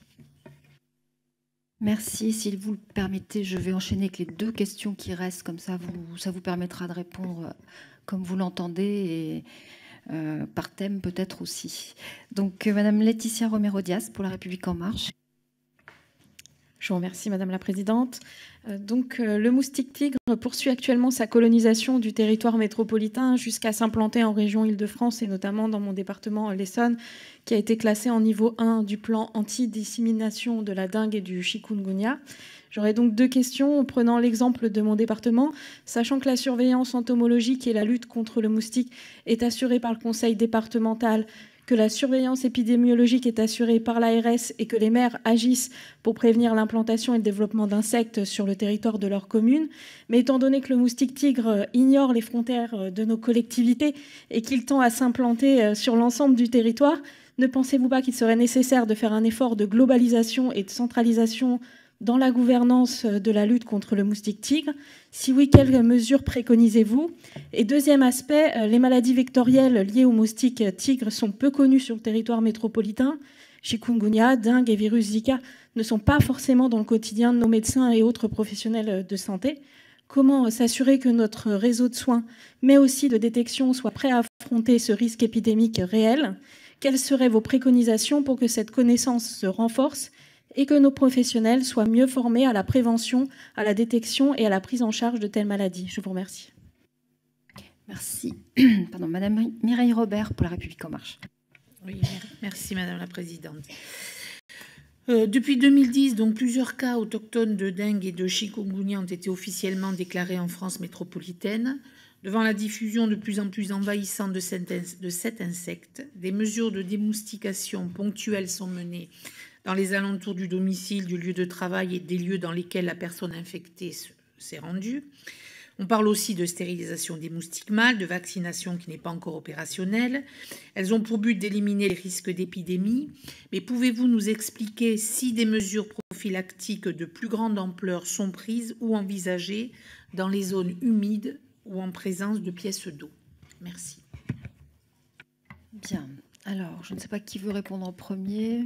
Merci. Si vous le permettez, je vais enchaîner avec les deux questions qui restent. Comme ça, ça vous permettra de répondre comme vous l'entendez et par thème peut-être aussi. Donc, Madame Laetitia Romero-Diaz pour La République En Marche. Je vous remercie, Madame la Présidente. Le moustique tigre poursuit actuellement sa colonisation du territoire métropolitain jusqu'à s'implanter en région Île-de-France et notamment dans mon département, l'Essonne, qui a été classé en niveau 1 du plan anti-dissémination de la dengue et du chikungunya. J'aurais donc deux questions, prenant l'exemple de mon département. Sachant que la surveillance entomologique et la lutte contre le moustique est assurée par le conseil départemental, que la surveillance épidémiologique est assurée par l'ARS et que les maires agissent pour prévenir l'implantation et le développement d'insectes sur le territoire de leur commune. Mais étant donné que le moustique tigre ignore les frontières de nos collectivités et qu'il tend à s'implanter sur l'ensemble du territoire, ne pensez-vous pas qu'il serait nécessaire de faire un effort de globalisation et de centralisation dans la gouvernance de la lutte contre le moustique tigre? Si oui, quelles mesures préconisez-vous? Et deuxième aspect, les maladies vectorielles liées au moustique tigre sont peu connues sur le territoire métropolitain. Chikungunya, dengue et virus Zika ne sont pas forcément dans le quotidien de nos médecins et autres professionnels de santé. Comment s'assurer que notre réseau de soins, mais aussi de détection, soit prêt à affronter ce risque épidémique réel? Quelles seraient vos préconisations pour que cette connaissance se renforce et que nos professionnels soient mieux formés à la prévention, à la détection et à la prise en charge de telles maladies? Je vous remercie. Merci. Pardon, Madame Mireille Robert pour La République En Marche. Oui, merci Madame la Présidente. Depuis 2010, donc, plusieurs cas autochtones de dengue et de chikungunya ont été officiellement déclarés en France métropolitaine. Devant la diffusion de plus en plus envahissante de cet insecte, des mesures de démoustication ponctuelles sont menées dans les alentours du domicile, du lieu de travail et des lieux dans lesquels la personne infectée s'est rendue. On parle aussi de stérilisation des moustiques mâles, de vaccination qui n'est pas encore opérationnelle. Elles ont pour but d'éliminer les risques d'épidémie. Mais pouvez-vous nous expliquer si des mesures prophylactiques de plus grande ampleur sont prises ou envisagées dans les zones humides ou en présence de pièces d'eau? Merci. Bien. Alors, je ne sais pas qui veut répondre en premier.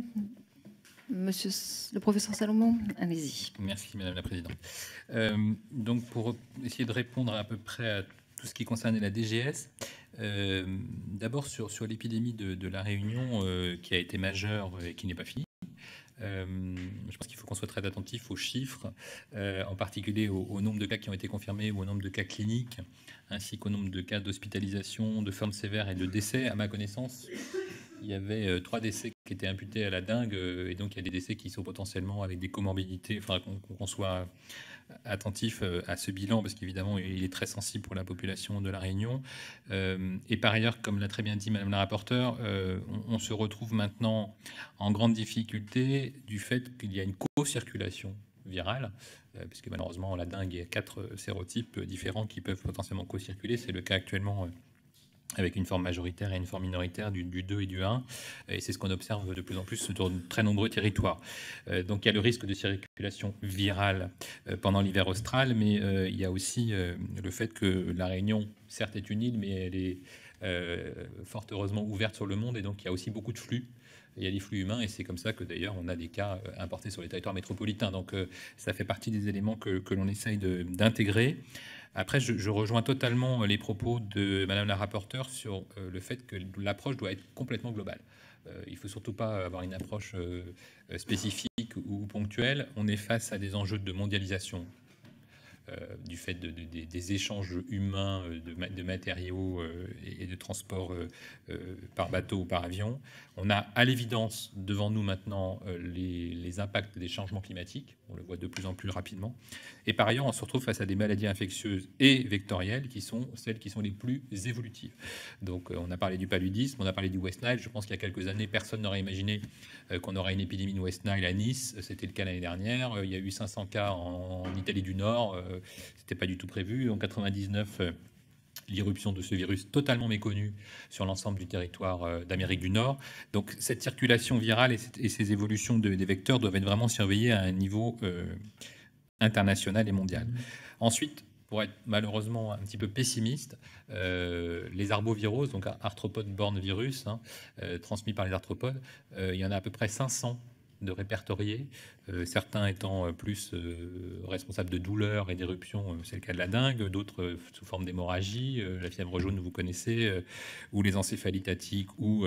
Monsieur le professeur Salomon, allez-y. Merci, Madame la Présidente. Donc, pour essayer de répondre à peu près à tout ce qui concernait la DGS, d'abord sur l'épidémie de La Réunion, qui a été majeure et qui n'est pas finie. Je pense qu'il faut qu'on soit très attentif aux chiffres, en particulier au nombre de cas qui ont été confirmés ou au nombre de cas cliniques, ainsi qu'au nombre de cas d'hospitalisation, de formes sévères et de décès. À ma connaissance, il y avait 3 décès qui étaient imputés à la dengue, et donc il y a des décès qui sont potentiellement avec des comorbidités. Il faudra qu'on soit attentif à ce bilan, parce qu'évidemment, il est très sensible pour la population de La Réunion. Et par ailleurs, comme l'a très bien dit Madame la rapporteure, on se retrouve maintenant en grande difficulté du fait qu'il y a une co-circulation virale, puisque malheureusement, la dengue, il y a 4 sérotypes différents qui peuvent potentiellement co-circuler. C'est le cas actuellement avec une forme majoritaire et une forme minoritaire du 2 et du 1. Et c'est ce qu'on observe de plus en plus sur de très nombreux territoires. Donc il y a le risque de circulation virale pendant l'hiver austral, mais il y a aussi le fait que La Réunion, certes, est une île, mais elle est fort heureusement ouverte sur le monde, et donc il y a aussi beaucoup de flux. Il y a des flux humains, et c'est comme ça que d'ailleurs on a des cas importés sur les territoires métropolitains. Donc ça fait partie des éléments que l'on essaye d'intégrer. Après, je rejoins totalement les propos de Madame la rapporteure sur le fait que l'approche doit être complètement globale. Il ne faut surtout pas avoir une approche spécifique ou ponctuelle. On est face à des enjeux de mondialisation, du fait des échanges humains de matériaux et de transport par bateau ou par avion. On a à l'évidence devant nous maintenant les impacts des changements climatiques. On le voit de plus en plus rapidement. Et par ailleurs, on se retrouve face à des maladies infectieuses et vectorielles qui sont celles qui sont les plus évolutives. Donc on a parlé du paludisme, on a parlé du West Nile. Je pense qu'il y a quelques années, personne n'aurait imaginé qu'on aurait une épidémie de West Nile à Nice. C'était le cas l'année dernière. Il y a eu 500 cas en Italie du Nord. C'était pas du tout prévu. En 99, l'irruption de ce virus totalement méconnu sur l'ensemble du territoire d'Amérique du Nord. Donc cette circulation virale et ces évolutions des vecteurs doivent être vraiment surveillées à un niveau international et mondial. Ensuite, pour être malheureusement un petit peu pessimiste, les arboviroses, donc arthropode-borne virus, transmis par les arthropodes, il y en a à peu près 500 de répertoriés, certains étant plus responsables de douleurs et d'éruptions, c'est le cas de la dengue, d'autres sous forme d'hémorragie, la fièvre jaune, vous connaissez, ou les encéphalites attiques, ou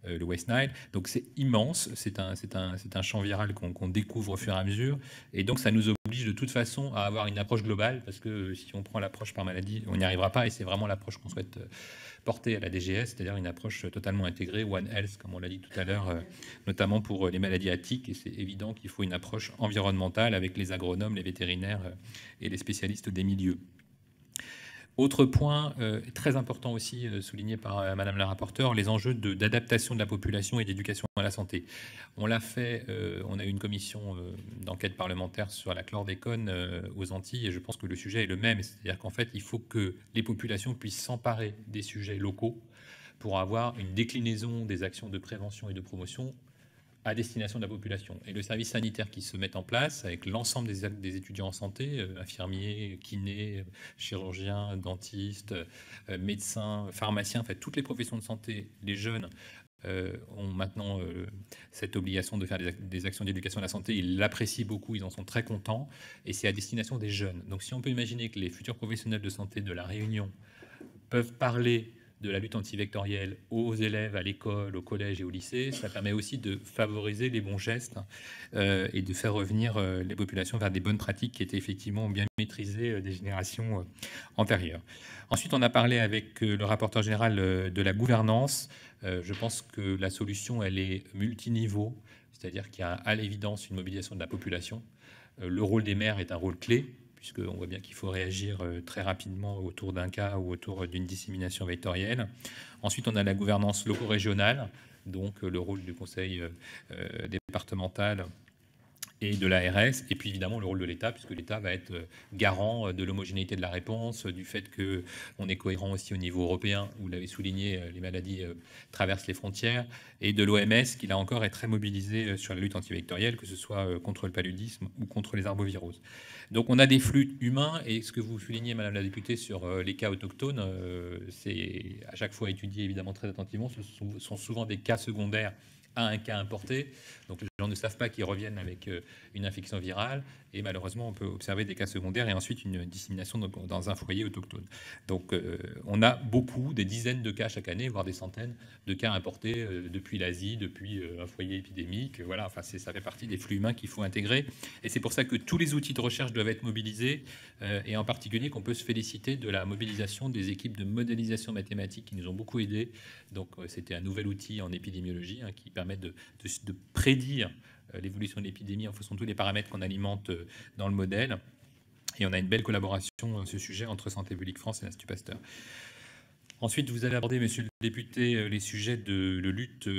le West Nile. Donc c'est immense, c'est un champ viral qu'on découvre au fur et à mesure, et donc ça nous oblige de toute façon à avoir une approche globale, parce que si on prend l'approche par maladie, on n'y arrivera pas, et c'est vraiment l'approche qu'on souhaite porter à la DGS, c'est-à-dire une approche totalement intégrée, One Health, comme on l'a dit tout à l'heure, notamment pour les maladies attiques, et c'est évident qu'il faut une approche environnementale avec les agronomes, les vétérinaires et les spécialistes des milieux. Autre point très important aussi, souligné par Madame la rapporteure, les enjeux d'adaptation de la population et d'éducation à la santé. On l'a fait, on a eu une commission d'enquête parlementaire sur la chlordécone aux Antilles, et je pense que le sujet est le même, c'est-à-dire qu'en fait, il faut que les populations puissent s'emparer des sujets locaux pour avoir une déclinaison des actions de prévention et de promotion à destination de la population. Et le service sanitaire qui se met en place avec l'ensemble des étudiants en santé, infirmiers, kinés, chirurgiens, dentistes, médecins, pharmaciens, en fait, toutes les professions de santé, les jeunes ont maintenant cette obligation de faire des actions d'éducation à la santé. Ils l'apprécient beaucoup, ils en sont très contents, et c'est à destination des jeunes. Donc si on peut imaginer que les futurs professionnels de santé de La Réunion peuvent parler de la lutte antivectorielle aux élèves à l'école, au collège et au lycée, ça permet aussi de favoriser les bons gestes et de faire revenir les populations vers des bonnes pratiques qui étaient effectivement bien maîtrisées des générations antérieures. Ensuite, on a parlé avec le rapporteur général de la gouvernance. Je pense que la solution, elle est multiniveau, c'est-à-dire qu'il y a à l'évidence une mobilisation de la population. Le rôle des maires est un rôle clé, puisqu'on voit bien qu'il faut réagir très rapidement autour d'un cas ou autour d'une dissémination vectorielle. Ensuite, on a la gouvernance loco-régionale, donc le rôle du conseil départemental et de l'ARS, et puis évidemment le rôle de l'État, puisque l'État va être garant de l'homogénéité de la réponse, du fait qu'on est cohérent aussi au niveau européen, vous l'avez souligné, les maladies traversent les frontières, et de l'OMS, qui là encore est très mobilisé sur la lutte antivectorielle, que ce soit contre le paludisme ou contre les arboviroses. Donc on a des flux humains, et ce que vous soulignez, Madame la députée, sur les cas autochtones, c'est à chaque fois étudié évidemment très attentivement, ce sont souvent des cas secondaires à un cas importé. Donc les gens ne savent pas qu'ils reviennent avec une infection virale, et malheureusement on peut observer des cas secondaires et ensuite une dissémination dans un foyer autochtone. Donc on a des dizaines de cas chaque année, voire des centaines de cas importés depuis l'Asie, depuis un foyer épidémique. Voilà, enfin ça fait partie des flux humains qu'il faut intégrer, et c'est pour ça que tous les outils de recherche doivent être mobilisés, et en particulier qu'on peut se féliciter de la mobilisation des équipes de modélisation mathématique qui nous ont beaucoup aidés. Donc c'était un nouvel outil en épidémiologie qui permet de prédire l'évolution de l'épidémie en fonction de tous les paramètres qu'on alimente dans le modèle. Et on a une belle collaboration à ce sujet entre Santé publique France et l'Institut Pasteur. Ensuite, vous allez aborder, monsieur le député, les sujets de lutte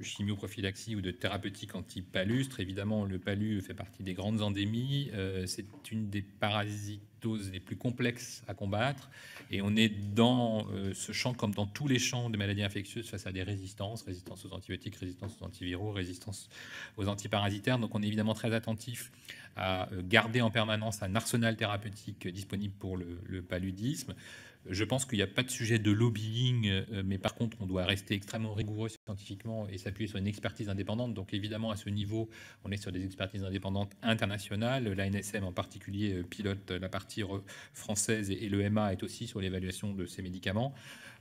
chimioprophylaxie ou de thérapeutique anti-palustre. Évidemment, le palu fait partie des grandes endémies. C'est une des parasitoses les plus complexes à combattre. Et on est dans ce champ, comme dans tous les champs de maladies infectieuses, face à des résistances aux antibiotiques, résistance aux antiviraux, résistance aux antiparasitaires. Donc on est évidemment très attentif à garder en permanence un arsenal thérapeutique disponible pour le paludisme. Je pense qu'il n'y a pas de sujet de lobbying, mais par contre, on doit rester extrêmement rigoureux scientifiquement et s'appuyer sur une expertise indépendante. Donc évidemment, à ce niveau, on est sur des expertises indépendantes internationales. L'ANSM en particulier pilote la partie française, et l'EMA est aussi sur l'évaluation de ces médicaments.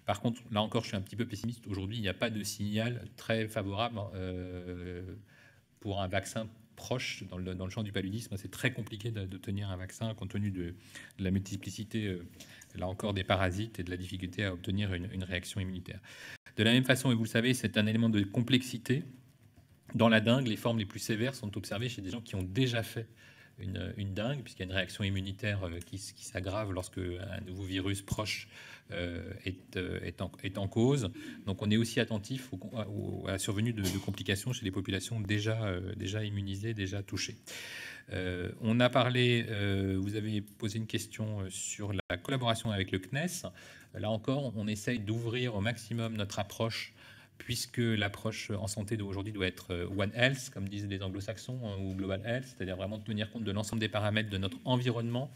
Par contre, là encore, je suis un petit peu pessimiste. Aujourd'hui, il n'y a pas de signal très favorable pour un vaccin proche dans le champ du paludisme. C'est très compliqué d'obtenir un vaccin compte tenu de la multiplicité, là encore, des parasites et de la difficulté à obtenir une réaction immunitaire. De la même façon, et vous le savez, c'est un élément de complexité. Dans la dengue, les formes les plus sévères sont observées chez des gens qui ont déjà fait une dengue, puisqu'il y a une réaction immunitaire qui s'aggrave lorsque un nouveau virus proche est en cause. Donc on est aussi attentif à la survenue de complications chez les populations déjà immunisées, déjà touchées. On a parlé, vous avez posé une question sur la collaboration avec le CNES. Là encore, on essaye d'ouvrir au maximum notre approche, puisque l'approche en santé d'aujourd'hui doit être One Health, comme disent les anglo-saxons, ou Global Health, c'est-à-dire vraiment tenir compte de l'ensemble des paramètres de notre environnement.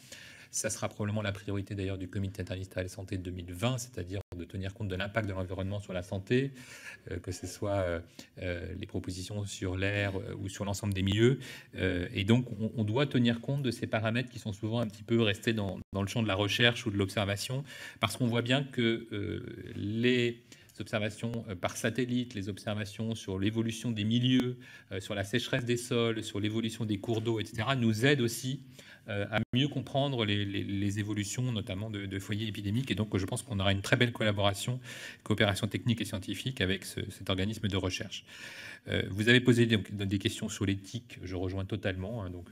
Ça sera probablement la priorité d'ailleurs du comité interministériel de santé de 2020, c'est-à-dire de tenir compte de l'impact de l'environnement sur la santé, que ce soit les propositions sur l'air ou sur l'ensemble des milieux. Et donc, on doit tenir compte de ces paramètres qui sont souvent un petit peu restés dans le champ de la recherche ou de l'observation, parce qu'on voit bien que les observations par satellite, les observations sur l'évolution des milieux, sur la sécheresse des sols, sur l'évolution des cours d'eau, etc., nous aident aussi à mieux comprendre les évolutions, notamment de foyers épidémiques. Et donc, je pense qu'on aura une très belle coopération technique et scientifique avec cet organisme de recherche. Vous avez posé des questions sur l'éthique, je rejoins totalement. Hein, donc,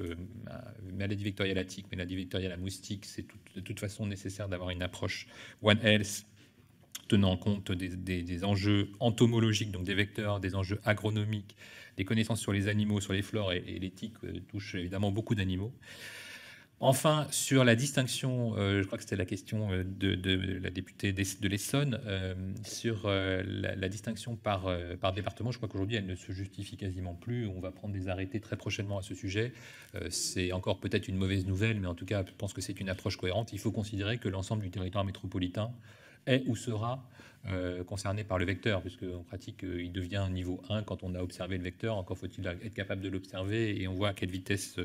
maladie vectorielle à tique, maladie vectorielle à moustique, c'est de toute façon nécessaire d'avoir une approche One Health tenant compte des enjeux entomologiques, donc des vecteurs, des enjeux agronomiques, des connaissances sur les animaux, sur les flores, et l'éthique touche évidemment beaucoup d'animaux. Enfin, sur la distinction, je crois que c'était la question de la députée de l'Essonne, sur la distinction par département, je crois qu'aujourd'hui, elle ne se justifie quasiment plus. On va prendre des arrêtés très prochainement à ce sujet. C'est encore peut-être une mauvaise nouvelle, mais en tout cas, je pense que c'est une approche cohérente. Il faut considérer que l'ensemble du territoire métropolitain est ou sera concerné par le vecteur, puisque en pratique, il devient niveau 1 quand on a observé le vecteur. Encore faut-il être capable de l'observer, et on voit à quelle vitesse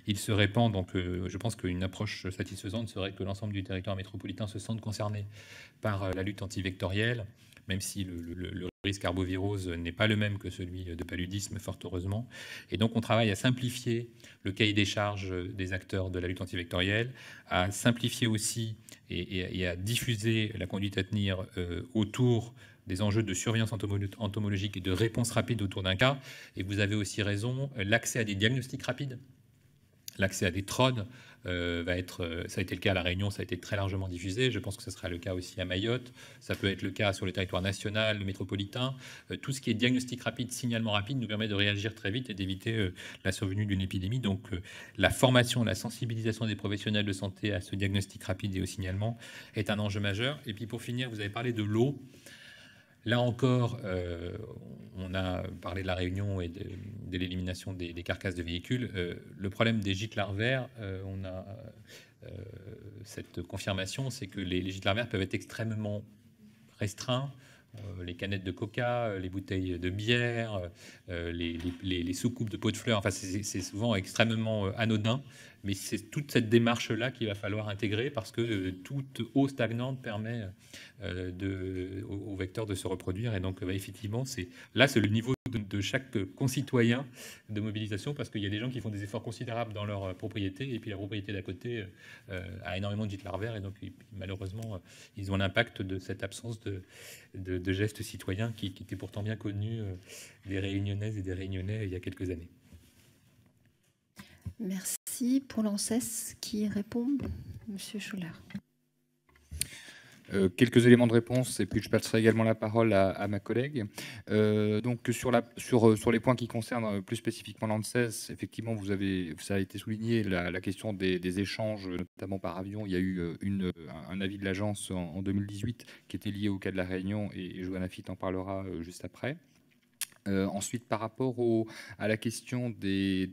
il se répand. Donc je pense qu'une approche satisfaisante serait que l'ensemble du territoire métropolitain se sente concerné par la lutte antivectorielle, même si le risque arbovirose n'est pas le même que celui de paludisme, fort heureusement. Et donc on travaille à simplifier le cahier des charges des acteurs de la lutte antivectorielle, à simplifier aussi et à diffuser la conduite à tenir autour des enjeux de surveillance entomologique et de réponse rapide autour d'un cas. Et vous avez aussi raison, l'accès à des diagnostics rapides, l'accès à des TROD va être, ça a été le cas à La Réunion, ça a été très largement diffusé. Je pense que ce sera le cas aussi à Mayotte. Ça peut être le cas sur le territoire national, le métropolitain. Tout ce qui est diagnostic rapide, signalement rapide, nous permet de réagir très vite et d'éviter la survenue d'une épidémie. Donc la formation, la sensibilisation des professionnels de santé à ce diagnostic rapide et au signalement est un enjeu majeur. Et puis pour finir, vous avez parlé de l'eau. Là encore, on a parlé de La Réunion et de l'élimination des carcasses de véhicules. Le problème des gîtes larvaires, on a cette confirmation, c'est que les gîtes larvaires peuvent être extrêmement restreints. Les canettes de coca, les bouteilles de bière, les soucoupes de pots de fleurs, enfin, c'est souvent extrêmement anodin. Mais c'est toute cette démarche-là qu'il va falloir intégrer, parce que toute eau stagnante permet au vecteur de se reproduire. Et donc, effectivement, c'est le niveau de chaque concitoyen de mobilisation, parce qu'il y a des gens qui font des efforts considérables dans leur propriété, et puis la propriété d'à côté a énormément de gîtes larvaires, et donc malheureusement, ils ont l'impact de cette absence de gestes citoyens qui était pourtant bien connu des Réunionnaises et des Réunionnais il y a quelques années. Merci. Pour l'ANSES, qui répond? Monsieur Scholler. Quelques éléments de réponse, et puis je passerai également la parole à ma collègue. Donc sur les points qui concernent plus spécifiquement l'ANSES, effectivement, ça a été souligné, la question des échanges, notamment par avion. Il y a eu un avis de l'agence en 2018 qui était lié au cas de La Réunion, et Johanna Fitt en parlera juste après. Ensuite, par rapport à la question des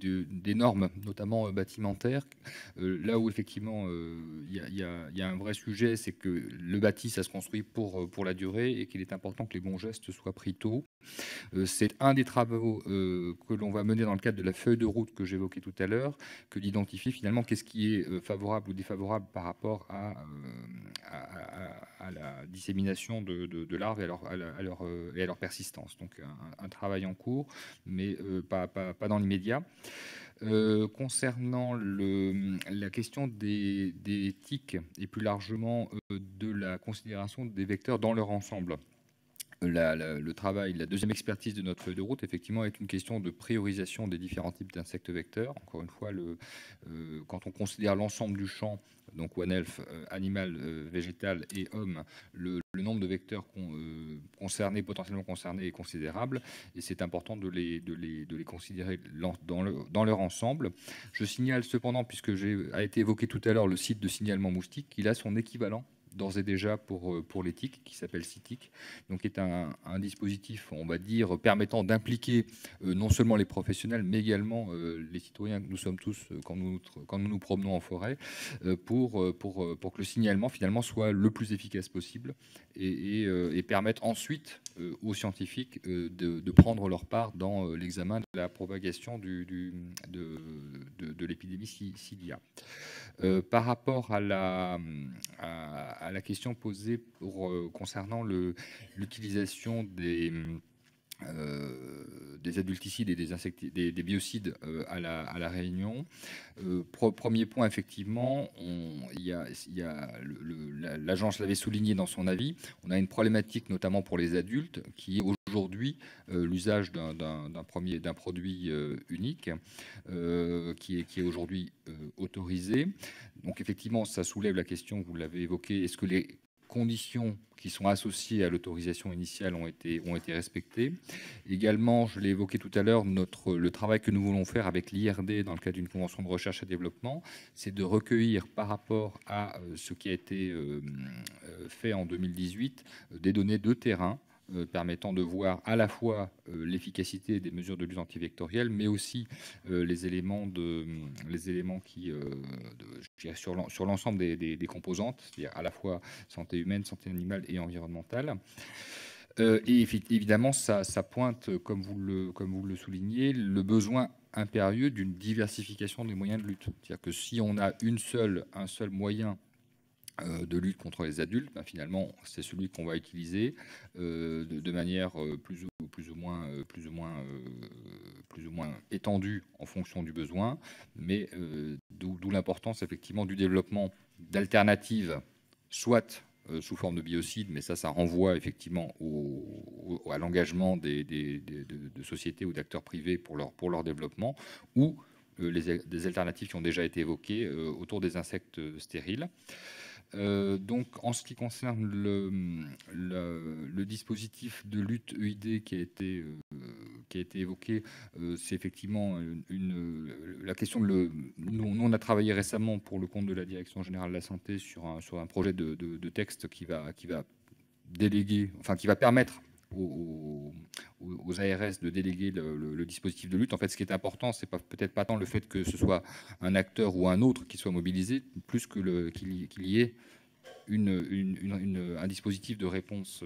normes, notamment bâtimentaires, là où effectivement il y a un vrai sujet, c'est que le bâti, ça se construit pour la durée, et qu'il est important que les bons gestes soient pris tôt. C'est un des travaux que l'on va mener dans le cadre de la feuille de route que j'évoquais tout à l'heure, que d'identifier finalement qu'est-ce qui est favorable ou défavorable par rapport à la dissémination de larves et à leur persistance. Donc un travail en cours, mais pas dans l'immédiat. Concernant la question des tiques, et plus largement de la considération des vecteurs dans leur ensemble, le travail, la deuxième expertise de notre feuille de route, effectivement, est une question de priorisation des différents types d'insectes vecteurs. Encore une fois, quand on considère l'ensemble du champ, donc One Health, animal, végétal et homme, le nombre de vecteurs potentiellement concernés est considérable, et c'est important de les considérer dans leur ensemble. Je signale cependant, puisque a été évoqué tout à l'heure le site de signalement moustique, qu'il a son équivalent d'ores et déjà pour les tiques, qui s'appelle CITIC, donc est un dispositif, on va dire, permettant d'impliquer non seulement les professionnels, mais également les citoyens que nous sommes tous quand nous nous promenons en forêt, pour que le signalement finalement soit le plus efficace possible, et permettre ensuite aux scientifiques de prendre leur part dans l'examen de la propagation de l'épidémie s'il y a. Par rapport à la question posée concernant l'utilisation des adulticides et des biocides à la Réunion. Premier point, effectivement, l'agence l'avait souligné dans son avis, on a une problématique notamment pour les adultes qui est aujourd'hui l'usage d'un produit unique qui est aujourd'hui autorisé. Donc effectivement, ça soulève la question, vous l'avez évoqué, est-ce que les conditions qui sont associées à l'autorisation initiale ont été respectées. Également, je l'ai évoqué tout à l'heure, le travail que nous voulons faire avec l'IRD dans le cadre d'une convention de recherche et développement, c'est de recueillir par rapport à ce qui a été fait en 2018 des données de terrain permettant de voir à la fois l'efficacité des mesures de lutte antivectorielle, mais aussi les éléments qui, je dirais sur l'ensemble des composantes, c'est-à-dire à la fois santé humaine, santé animale et environnementale. Et évidemment, ça pointe, comme vous le soulignez, le besoin impérieux d'une diversification des moyens de lutte. C'est-à-dire que si on a un seul moyen de lutte contre les adultes, ben finalement, c'est celui qu'on va utiliser de manière plus ou moins étendue en fonction du besoin, mais d'où l'importance effectivement du développement d'alternatives, soit sous forme de biocides, mais ça renvoie effectivement à l'engagement de sociétés ou d'acteurs privés pour leur développement, ou des alternatives qui ont déjà été évoquées autour des insectes stériles. Donc, en ce qui concerne le dispositif de lutte EID qui a été évoqué, c'est effectivement la question nous, on a travaillé récemment pour le compte de la Direction générale de la santé sur un projet de texte qui va déléguer, enfin qui va permettre aux ARS de déléguer le dispositif de lutte. En fait, ce qui est important, c'est peut-être pas tant le fait que ce soit un acteur ou un autre qui soit mobilisé, plus que qu'il y ait un dispositif de réponse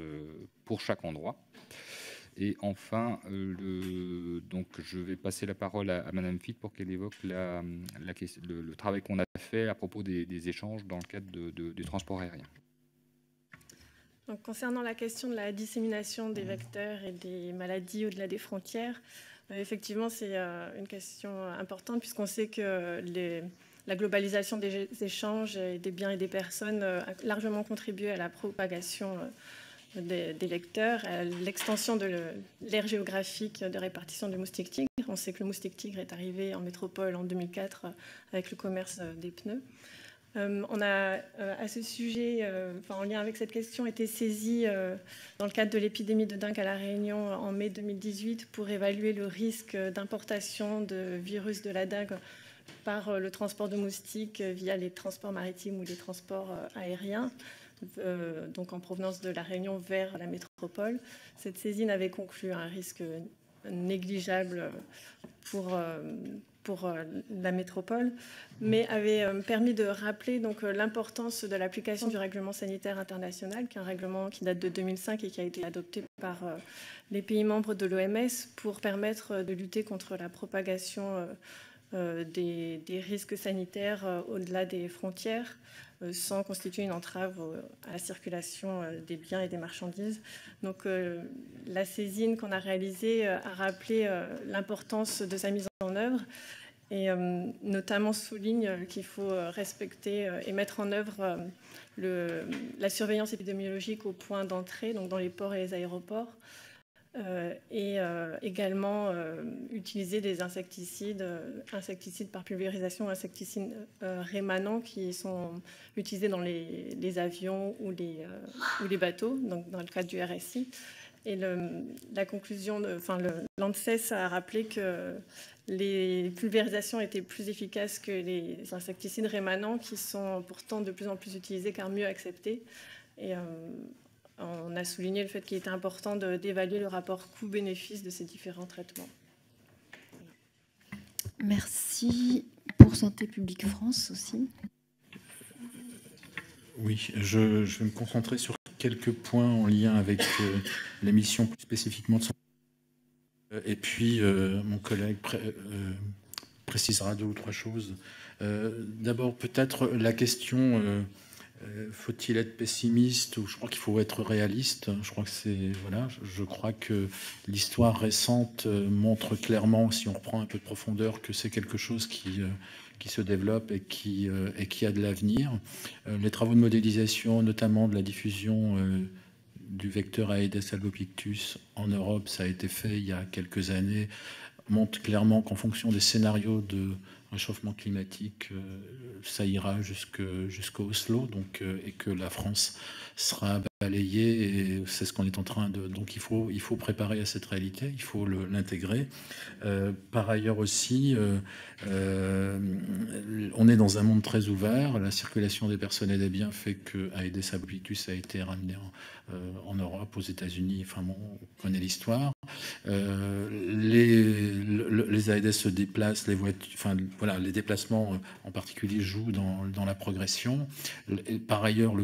pour chaque endroit. Et enfin, donc je vais passer la parole à Madame Fitt pour qu'elle évoque le travail qu'on a fait à propos des échanges dans le cadre du transport aérien. Donc, concernant la question de la dissémination des vecteurs et des maladies au-delà des frontières, effectivement, c'est une question importante puisqu'on sait que la globalisation des échanges des biens et des personnes a largement contribué à la propagation des vecteurs, à l'extension de l'aire géographique de répartition du moustique tigre. On sait que le moustique tigre est arrivé en métropole en 2004 avec le commerce des pneus. On a, à ce sujet, en lien avec cette question, été saisi dans le cadre de l'épidémie de dengue à La Réunion en mai 2018 pour évaluer le risque d'importation de virus de la dengue par le transport de moustiques via les transports maritimes ou les transports aériens, donc en provenance de La Réunion vers la métropole. Cette saisine avait conclu un risque négligeable pour la métropole, mais avait permis de rappeler l'importance de l'application du règlement sanitaire international, qui est un règlement qui date de 2005 et qui a été adopté par les pays membres de l'OMS pour permettre de lutter contre la propagation des risques sanitaires au-delà des frontières, sans constituer une entrave à la circulation des biens et des marchandises. Donc la saisine qu'on a réalisée a rappelé l'importance de sa mise en œuvre et notamment souligne qu'il faut respecter et mettre en œuvre la surveillance épidémiologique au point d'entrée, donc dans les ports et les aéroports, et également utiliser des insecticides par pulvérisation, insecticides rémanents qui sont utilisés dans les avions ou les bateaux, donc dans le cadre du RSI. Et la conclusion, l'ANSES a rappelé que les pulvérisations étaient plus efficaces que les insecticides rémanents, qui sont pourtant de plus en plus utilisés car mieux acceptés. Et on a souligné le fait qu'il était important d'évaluer le rapport coût-bénéfice de ces différents traitements. Merci. Pour Santé publique France aussi. Oui, je vais me concentrer sur quelques points en lien avec les missions plus spécifiquement de santé. Et puis, mon collègue précisera deux ou trois choses. D'abord, peut-être la question Faut-il être pessimiste ou je crois qu'il faut être réaliste. Je crois que je crois que l'histoire récente montre clairement, si on reprend un peu de profondeur, que c'est quelque chose qui se développe et qui a de l'avenir. Les travaux de modélisation, notamment de la diffusion du vecteur Aedes albopictus en Europe, ça a été fait il y a quelques années, montre clairement qu'en fonction des scénarios de réchauffement climatique, ça ira jusqu'au Oslo, donc, et que la France sera balayée, et c'est ce qu'on est en train de... Donc il faut préparer à cette réalité, il faut l'intégrer. Par ailleurs aussi, on est dans un monde très ouvert, la circulation des personnes et des biens fait que Aedes albopictus a été ramené en Europe, aux États-Unis, enfin bon, on connaît l'histoire. Les Aedes se déplacent, les voitures, enfin voilà, les déplacements en particulier jouent dans la progression. Et par ailleurs,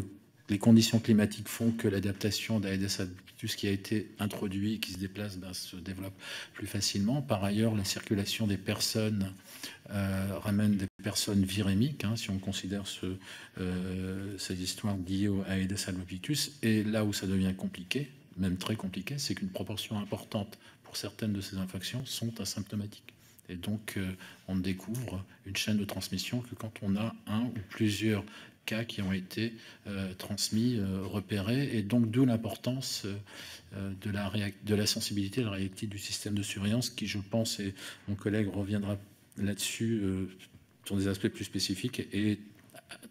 les conditions climatiques font que l'adaptation d'Aedes albopictus qui a été introduit et qui se déplace se développe plus facilement. Par ailleurs, la circulation des personnes ramène des personnes virémiques, si on considère ces histoires liées au Aedes albopictus. Et là où ça devient compliqué, même très compliqué, c'est qu'une proportion importante pour certaines de ces infections sont asymptomatiques. Et donc, on découvre une chaîne de transmission que quand on a un ou plusieurs cas qui ont été transmis, repérés, et donc d'où l'importance de la sensibilité, de la réactivité du système de surveillance qui, je pense, et mon collègue reviendra là-dessus, sur des aspects plus spécifiques, est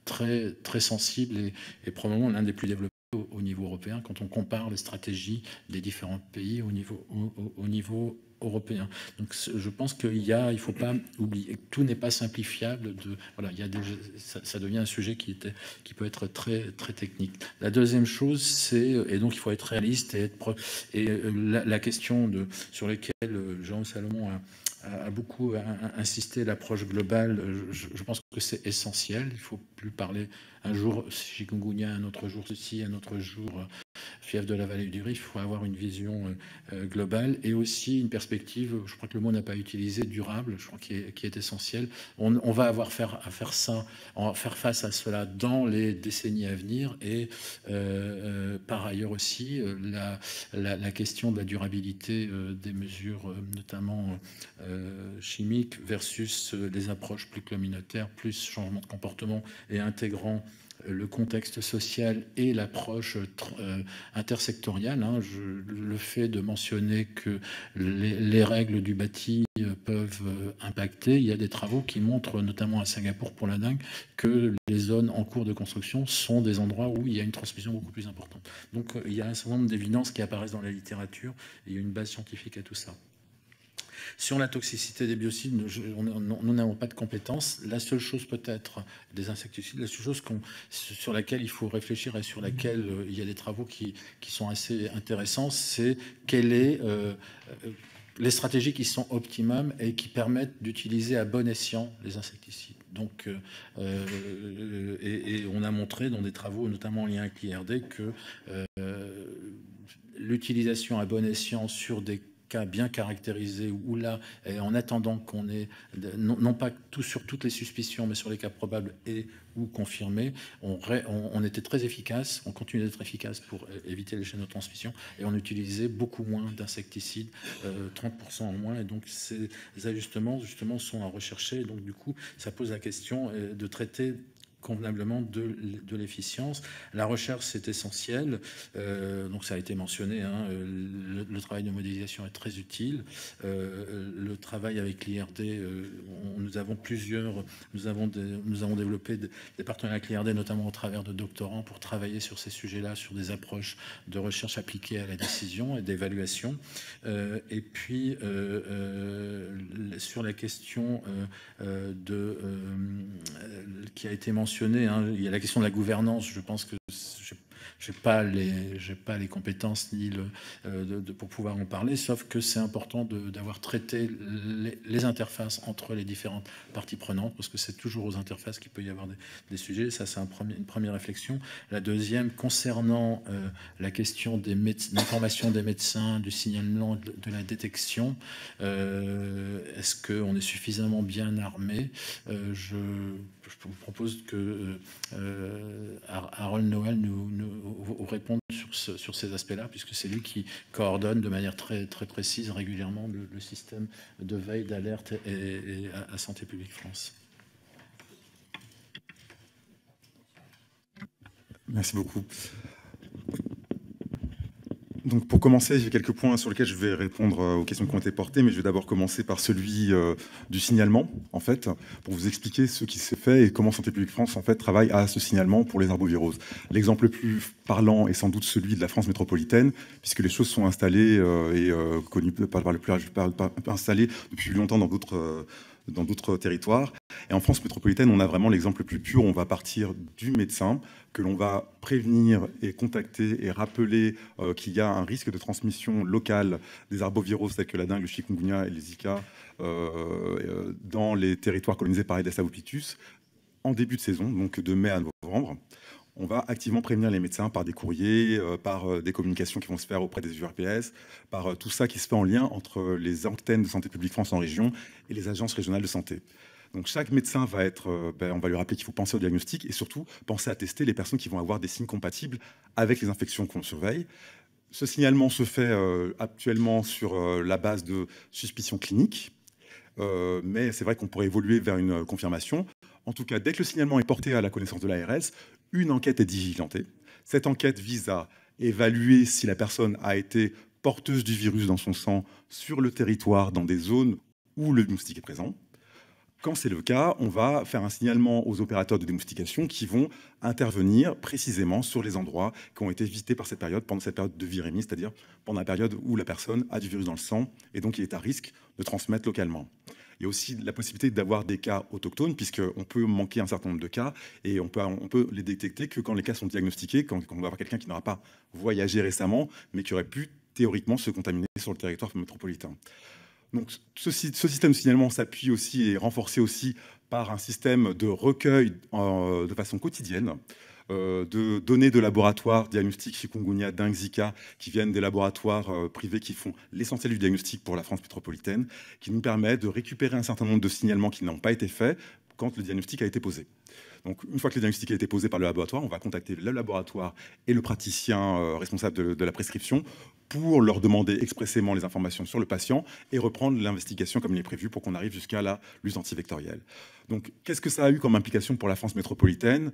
très, très sensible et probablement l'un des plus développés au niveau européen quand on compare les stratégies des différents pays au niveau européen. Donc je pense qu'il ne faut pas oublier que tout n'est pas simplifiable. Voilà, ça devient un sujet qui peut être très, très technique. La deuxième chose, et donc il faut être réaliste et la question sur laquelle Jérôme Salomon a beaucoup insisté, l'approche globale, je pense que c'est essentiel. Il ne faut plus parler un jour chikungunya, un autre jour ceci, un autre jour fièvre de la vallée du Rift. Il faut avoir une vision globale et aussi une perspective, je crois que le mot n'a pas utilisé, durable, je crois qui est essentiel. On va avoir à faire face à cela dans les décennies à venir et par ailleurs aussi la question de la durabilité des mesures, notamment chimiques, versus des approches plus communautaires, plus changement de comportement et intégrant le contexte social et l'approche intersectorielle. Le fait de mentionner que les règles du bâti peuvent impacter, il y a des travaux qui montrent, notamment à Singapour pour la dengue, que les zones en cours de construction sont des endroits où il y a une transmission beaucoup plus importante. Donc il y a un certain nombre d'évidences qui apparaissent dans la littérature et il y a une base scientifique à tout ça. Sur la toxicité des biocides, nous n'avons pas de compétences. La seule chose peut-être des insecticides, la seule chose sur laquelle il faut réfléchir et sur laquelle il y a des travaux qui sont assez intéressants, c'est les stratégies qui sont optimum et qui permettent d'utiliser à bon escient les insecticides. Donc, et on a montré dans des travaux, notamment en lien avec l'IRD, que l'utilisation à bon escient sur des cas bien caractérisés où là, en attendant qu'on ait, non pas sur toutes les suspicions, mais sur les cas probables et ou confirmés, on était très efficace, on continue d'être efficace pour éviter les chaînes de transmission et on utilisait beaucoup moins d'insecticides, 30% en moins, et donc ces ajustements justement sont à rechercher, et donc du coup ça pose la question de traiter convenablement de l'efficience. La recherche, c'est essentiel. Donc, ça a été mentionné. Le travail de modélisation est très utile. Le travail avec l'IRD, nous avons développé des partenariats avec l'IRD, notamment au travers de doctorants, pour travailler sur ces sujets-là, sur des approches de recherche appliquées à la décision et d'évaluation. Et puis, sur la question qui a été mentionnée, il y a la question de la gouvernance. Je pense que j'ai pas les compétences ni pour pouvoir en parler, sauf que c'est important d'avoir traité les interfaces entre les différentes parties prenantes, parce que c'est toujours aux interfaces qu'il peut y avoir des sujets. Ça, c'est une première réflexion. La deuxième, concernant la question des l'information des médecins, du signalement, de la détection, est-ce qu'on est suffisamment bien armé? Je vous propose que Harold Noël vous réponde sur ces aspects-là, puisque c'est lui qui coordonne de manière très, très précise régulièrement le système de veille, d'alerte et à Santé publique France. Merci beaucoup. Donc pour commencer, j'ai quelques points sur lesquels je vais répondre aux questions qui ont été portées, mais je vais d'abord commencer par celui du signalement, en fait, pour vous expliquer ce qui s'est fait et comment Santé publique France en fait travaille à ce signalement pour les arboviroses. L'exemple le plus parlant est sans doute celui de la France métropolitaine, puisque les choses sont installées et connues installées depuis longtemps dans d'autres territoires. Et en France métropolitaine, on a vraiment l'exemple le plus pur. On va partir du médecin que l'on va prévenir et contacter et rappeler qu'il y a un risque de transmission locale des arboviroses tels que la dengue, le chikungunya et les Zika dans les territoires colonisés par Aedes albopictus en début de saison, donc de mai à novembre. On va activement prévenir les médecins par des courriers, par des communications qui vont se faire auprès des URPS, par tout ça qui se fait en lien entre les antennes de Santé publique France en région et les agences régionales de santé. Donc chaque médecin va être, on va lui rappeler qu'il faut penser au diagnostic et surtout penser à tester les personnes qui vont avoir des signes compatibles avec les infections qu'on surveille. Ce signalement se fait actuellement sur la base de suspicions cliniques, mais c'est vrai qu'on pourrait évoluer vers une confirmation. En tout cas, dès que le signalement est porté à la connaissance de l'ARS, une enquête est diligentée. Cette enquête vise à évaluer si la personne a été porteuse du virus dans son sang sur le territoire, dans des zones où le moustique est présent. Quand c'est le cas, on va faire un signalement aux opérateurs de démoustication qui vont intervenir précisément sur les endroits qui ont été visités par cette période, pendant cette période de virémie, c'est-à-dire pendant la période où la personne a du virus dans le sang et donc il est à risque de transmettre localement. Il y a aussi la possibilité d'avoir des cas autochtones, puisqu'on peut manquer un certain nombre de cas, et on peut les détecter que quand les cas sont diagnostiqués, quand on va avoir quelqu'un qui n'aura pas voyagé récemment, mais qui aurait pu théoriquement se contaminer sur le territoire métropolitain. Donc ce système de signalement s'appuie aussi et est renforcé aussi par un système de recueil de façon quotidienne de données de laboratoires diagnostiques chikungunya, dengue, Zika, qui viennent des laboratoires privés qui font l'essentiel du diagnostic pour la France métropolitaine, qui nous permettent de récupérer un certain nombre de signalements qui n'ont pas été faits quand le diagnostic a été posé. Donc, une fois que le diagnostic a été posé par le laboratoire, on va contacter le laboratoire et le praticien responsable de la prescription pour leur demander expressément les informations sur le patient et reprendre l'investigation comme il est prévu pour qu'on arrive jusqu'à la lutte antivectorielle. Donc, qu'est-ce que ça a eu comme implication pour la France métropolitaine?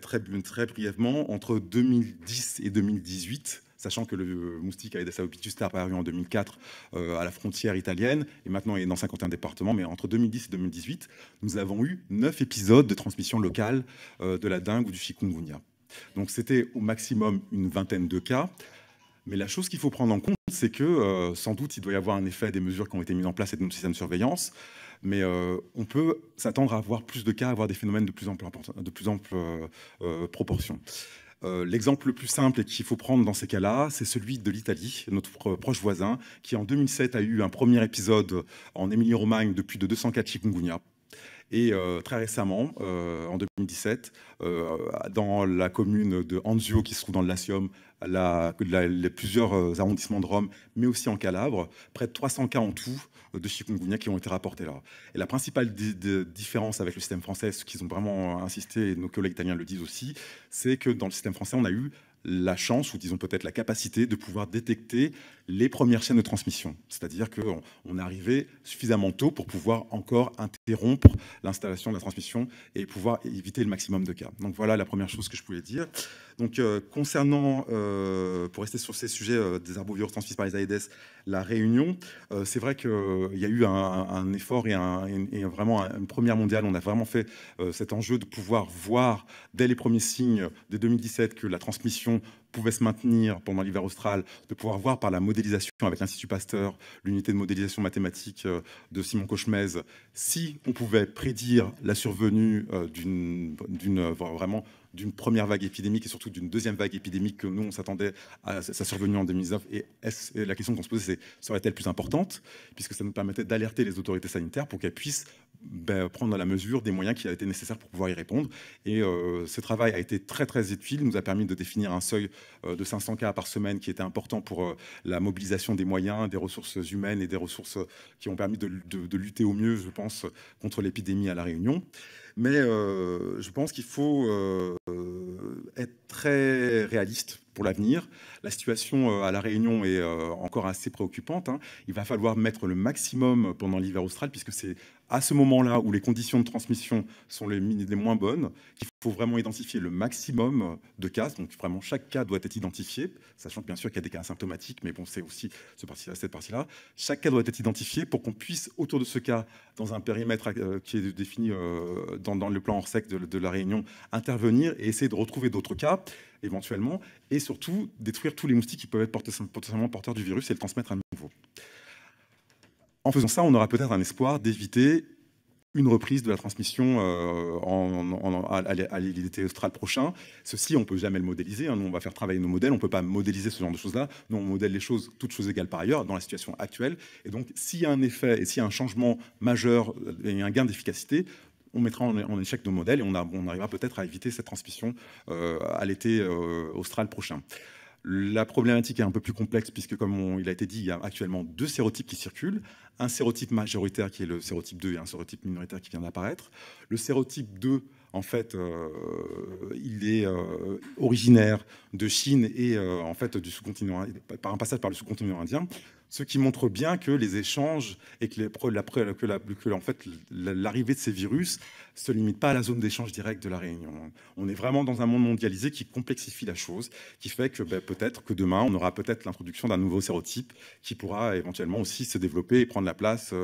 Très brièvement, entre 2010 et 2018, sachant que le moustique Aedes albopictus est apparu en 2004 à la frontière italienne, et maintenant il est dans 51 départements, mais entre 2010 et 2018, nous avons eu 9 épisodes de transmission locale de la dengue ou du chikungunya. Donc c'était au maximum une vingtaine de cas, mais la chose qu'il faut prendre en compte, c'est que sans doute il doit y avoir un effet des mesures qui ont été mises en place et de notre système de surveillance, mais on peut s'attendre à avoir plus de cas, à avoir des phénomènes de plus ample proportion. L'exemple le plus simple et qu'il faut prendre dans ces cas-là, c'est celui de l'Italie, notre proche voisin, qui en 2007 a eu un premier épisode en Émilie-Romagne de plus de 200 cas de chikungunya. Et très récemment, en 2017, dans la commune de Anzio, qui se trouve dans le Latium, les plusieurs arrondissements de Rome, mais aussi en Calabre, près de 300 cas en tout de chikungunya qui ont été rapportés là. Et la principale différence avec le système français, ce qu'ils ont vraiment insisté, et nos collègues italiens le disent aussi, c'est que dans le système français, on a eu la chance, ou disons peut-être la capacité, de pouvoir détecter les premières chaînes de transmission. C'est-à-dire qu'on est arrivé suffisamment tôt pour pouvoir encore interrompre l'installation de la transmission et pouvoir éviter le maximum de cas. Donc voilà la première chose que je pouvais dire. Donc concernant, pour rester sur ces sujets des arboviroses transmises par les Aedes, la Réunion, c'est vrai qu'il y a eu un effort et vraiment une première mondiale. On a vraiment fait cet enjeu de pouvoir voir dès les premiers signes de 2017 que la transmission pouvait se maintenir pendant l'hiver austral, de pouvoir voir par la modélisation avec l'Institut Pasteur, l'unité de modélisation mathématique de Simon Cauchemez, si on pouvait prédire la survenue d'une première vague épidémique et surtout d'une deuxième vague épidémique que nous, on s'attendait à sa survenue en 2019. Et la question qu'on se posait, c'est serait-elle plus importante, puisque ça nous permettait d'alerter les autorités sanitaires pour qu'elles puissent prendre la mesure des moyens qui a été nécessaires pour pouvoir y répondre. Et ce travail a été très très utile, nous a permis de définir un seuil de 500 cas par semaine qui était important pour la mobilisation des moyens, des ressources humaines et des ressources qui ont permis de lutter au mieux, je pense, contre l'épidémie à La Réunion. Mais je pense qu'il faut être très réaliste pour l'avenir. La situation à La Réunion est encore assez préoccupante, hein. Il va falloir mettre le maximum pendant l'hiver austral, puisque c'est à ce moment-là où les conditions de transmission sont les moins bonnes, qu'il faut vraiment identifier le maximum de cas. Donc vraiment, chaque cas doit être identifié, sachant que bien sûr qu'il y a des cas asymptomatiques, mais bon, c'est aussi cette partie-là. Chaque cas doit être identifié pour qu'on puisse, autour de ce cas, dans un périmètre qui est défini dans le plan Orsec de La Réunion, intervenir et essayer de retrouver d'autres cas, éventuellement, et surtout détruire tous les moustiques qui peuvent être potentiellement porteurs du virus et le transmettre à nouveau. En faisant ça, on aura peut-être un espoir d'éviter une reprise de la transmission à l'été austral prochain. Ceci, on ne peut jamais le modéliser, hein. Nous, on va faire travailler nos modèles. On ne peut pas modéliser ce genre de choses-là. Nous, on modèle les choses, toutes choses égales par ailleurs, dans la situation actuelle. Et donc, s'il y a un effet et s'il y a un changement majeur et un gain d'efficacité, on mettra en échec nos modèles et on arrivera peut-être à éviter cette transmission à l'été austral prochain. La problématique est un peu plus complexe puisque, comme il a été dit, il y a actuellement 2 sérotypes qui circulent. Un sérotype majoritaire qui est le sérotype 2 et un sérotype minoritaire qui vient d'apparaître. Le sérotype 2, en fait, il est originaire de Chine et en fait du sous-continent, par un passage par le sous-continent indien. Ce qui montre bien que les échanges et que en fait, l'arrivée de ces virus ne se limite pas à la zone d'échange direct de La Réunion. On est vraiment dans un monde mondialisé qui complexifie la chose, qui fait que peut-être que demain, on aura peut-être l'introduction d'un nouveau sérotype qui pourra éventuellement aussi se développer et prendre la place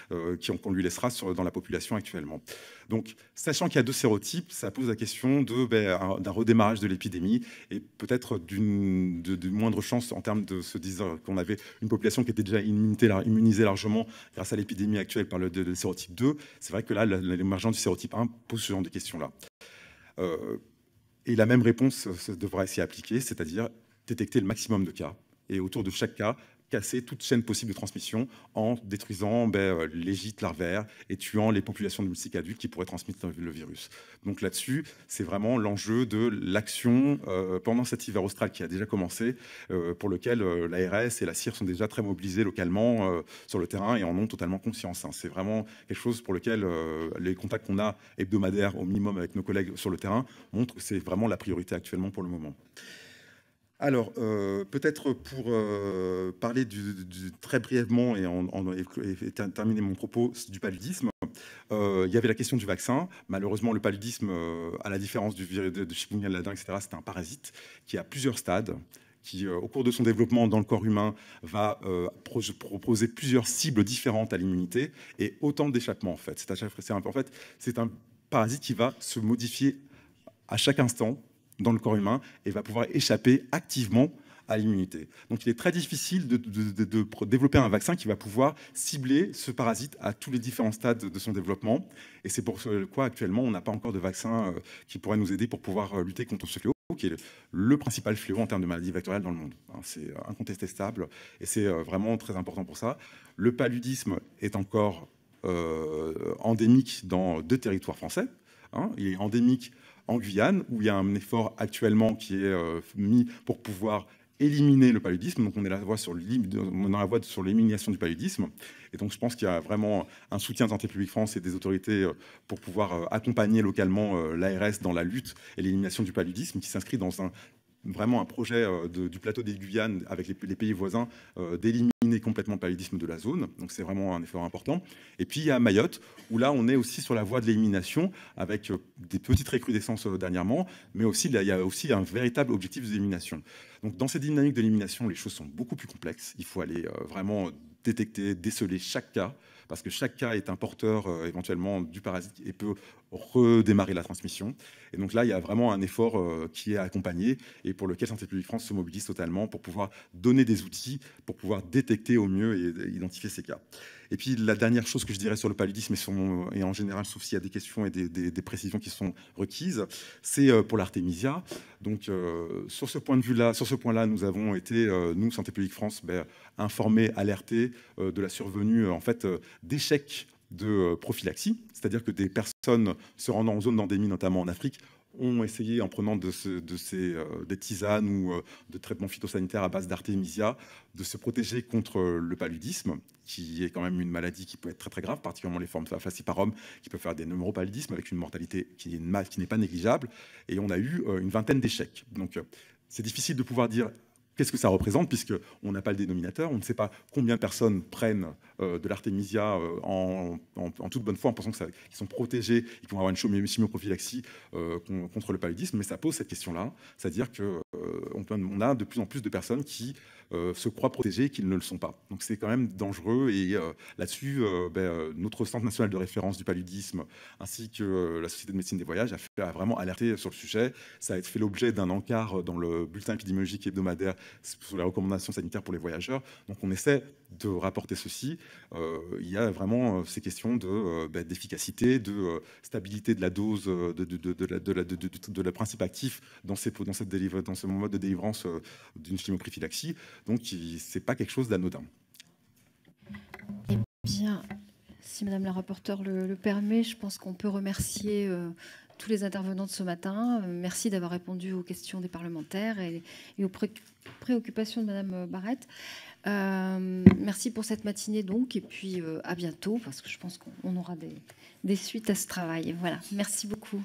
qu'on lui laissera dans la population actuellement. Donc, sachant qu'il y a 2 sérotypes, ça pose la question d'un redémarrage de l'épidémie et peut-être de moindre chance en termes de se dire qu'on avait une population qui était déjà immunisée largement grâce à l'épidémie actuelle par le sérotype 2. C'est vrai que là, l'émergence du sérotype 1 pose ce genre de questions-là. Et la même réponse devra s'y appliquer, c'est-à-dire détecter le maximum de cas. Et autour de chaque cas, casser toute chaîne possible de transmission en détruisant les gîtes larvaires et tuant les populations de moustiques adultes qui pourraient transmettre le virus. Donc là-dessus, c'est vraiment l'enjeu de l'action pendant cet hiver austral qui a déjà commencé, pour lequel l'ARS et la CIR sont déjà très mobilisés localement sur le terrain et en ont totalement conscience, hein. C'est vraiment quelque chose pour lequel les contacts qu'on a hebdomadaires au minimum avec nos collègues sur le terrain montrent que c'est vraiment la priorité actuellement pour le moment. Alors, peut-être pour parler très brièvement et terminer mon propos du paludisme, il y avait la question du vaccin. Malheureusement, le paludisme, à la différence de chikungunya, de la dengue, etc., c'est un parasite qui a plusieurs stades, qui, au cours de son développement dans le corps humain, va proposer plusieurs cibles différentes à l'immunité et autant d'échappements, en fait. C'est un parasite qui va se modifier à chaque instant dans le corps humain et va pouvoir échapper activement à l'immunité. Donc il est très difficile de développer un vaccin qui va pouvoir cibler ce parasite à tous les différents stades de son développement. Et c'est pour quoi actuellement on n'a pas encore de vaccin qui pourrait nous aider pour pouvoir lutter contre ce fléau, qui est le principal fléau en termes de maladies vectorielles dans le monde. C'est incontestable et c'est vraiment très important pour ça. Le paludisme est encore endémique dans 2 territoires français, hein. Il est endémique en Guyane, où il y a un effort actuellement qui est mis pour pouvoir éliminer le paludisme. Donc on est la voie sur l'élimination du paludisme. Et donc je pense qu'il y a vraiment un soutien de Santé publique France et des autorités pour pouvoir accompagner localement l'ARS dans la lutte et l'élimination du paludisme, qui s'inscrit dans vraiment un projet du plateau des Guyanes avec les pays voisins d'éliminer complètement le paludisme de la zone. Donc c'est vraiment un effort important. Et puis il y a Mayotte, où là on est aussi sur la voie de l'élimination avec des petites recrudescences dernièrement, mais aussi il y a aussi un véritable objectif d'élimination. Donc dans cette dynamique d'élimination, les choses sont beaucoup plus complexes. Il faut aller vraiment détecter, déceler chaque cas, parce que chaque cas est un porteur éventuellement du parasite et peut redémarrer la transmission. Et donc là, il y a vraiment un effort qui est accompagné et pour lequel Santé publique France se mobilise totalement pour pouvoir donner des outils, pour pouvoir détecter au mieux et identifier ces cas. Et puis la dernière chose que je dirais sur le paludisme, et en général, sauf s'il y a des questions et des précisions qui sont requises, c'est pour l'artémisia. Donc sur ce point-là, nous avons été, nous, Santé publique France, informés, alertés de la survenue en fait d'échecs de prophylaxie, c'est-à-dire que des personnes se rendant en zone d'endémie, notamment en Afrique, ont essayé, en prenant des tisanes ou de traitements phytosanitaires à base d'artémisia, de se protéger contre le paludisme, qui est quand même une maladie qui peut être très très grave, particulièrement les formes falciparum, qui peuvent faire des neuropaludismes avec une mortalité qui n'est pas négligeable. Et on a eu une vingtaine d'échecs. Donc c'est difficile de pouvoir dire qu'est-ce que ça représente, puisqu'on n'a pas le dénominateur, on ne sait pas combien de personnes prennent de l'artémisia en toute bonne foi, en pensant qu'ils sont protégés, qu'ils vont avoir une chimioprophylaxie contre le paludisme, mais ça pose cette question-là, c'est-à-dire qu'on a de plus en plus de personnes qui se croient protégées et qui ne le sont pas. Donc c'est quand même dangereux, et là-dessus, notre Centre national de référence du paludisme, ainsi que la Société de médecine des voyages, a vraiment alerté sur le sujet. Ça a fait l'objet d'un encart dans le bulletin épidémiologique hebdomadaire sur les recommandations sanitaires pour les voyageurs. Donc on essaie de rapporter ceci. Il y a vraiment ces questions d'efficacité, de stabilité de la dose, de la principe actif dans ce mode de délivrance d'une chimioprophylaxie. Donc c'est pas quelque chose d'anodin. Eh bien, si Madame la rapporteure le permet, je pense qu'on peut remercier tous les intervenants de ce matin. Merci d'avoir répondu aux questions des parlementaires et aux préoccupations de Madame Barrette. Merci pour cette matinée donc, et puis à bientôt, parce que je pense qu'on aura des suites à ce travail. Voilà, merci beaucoup.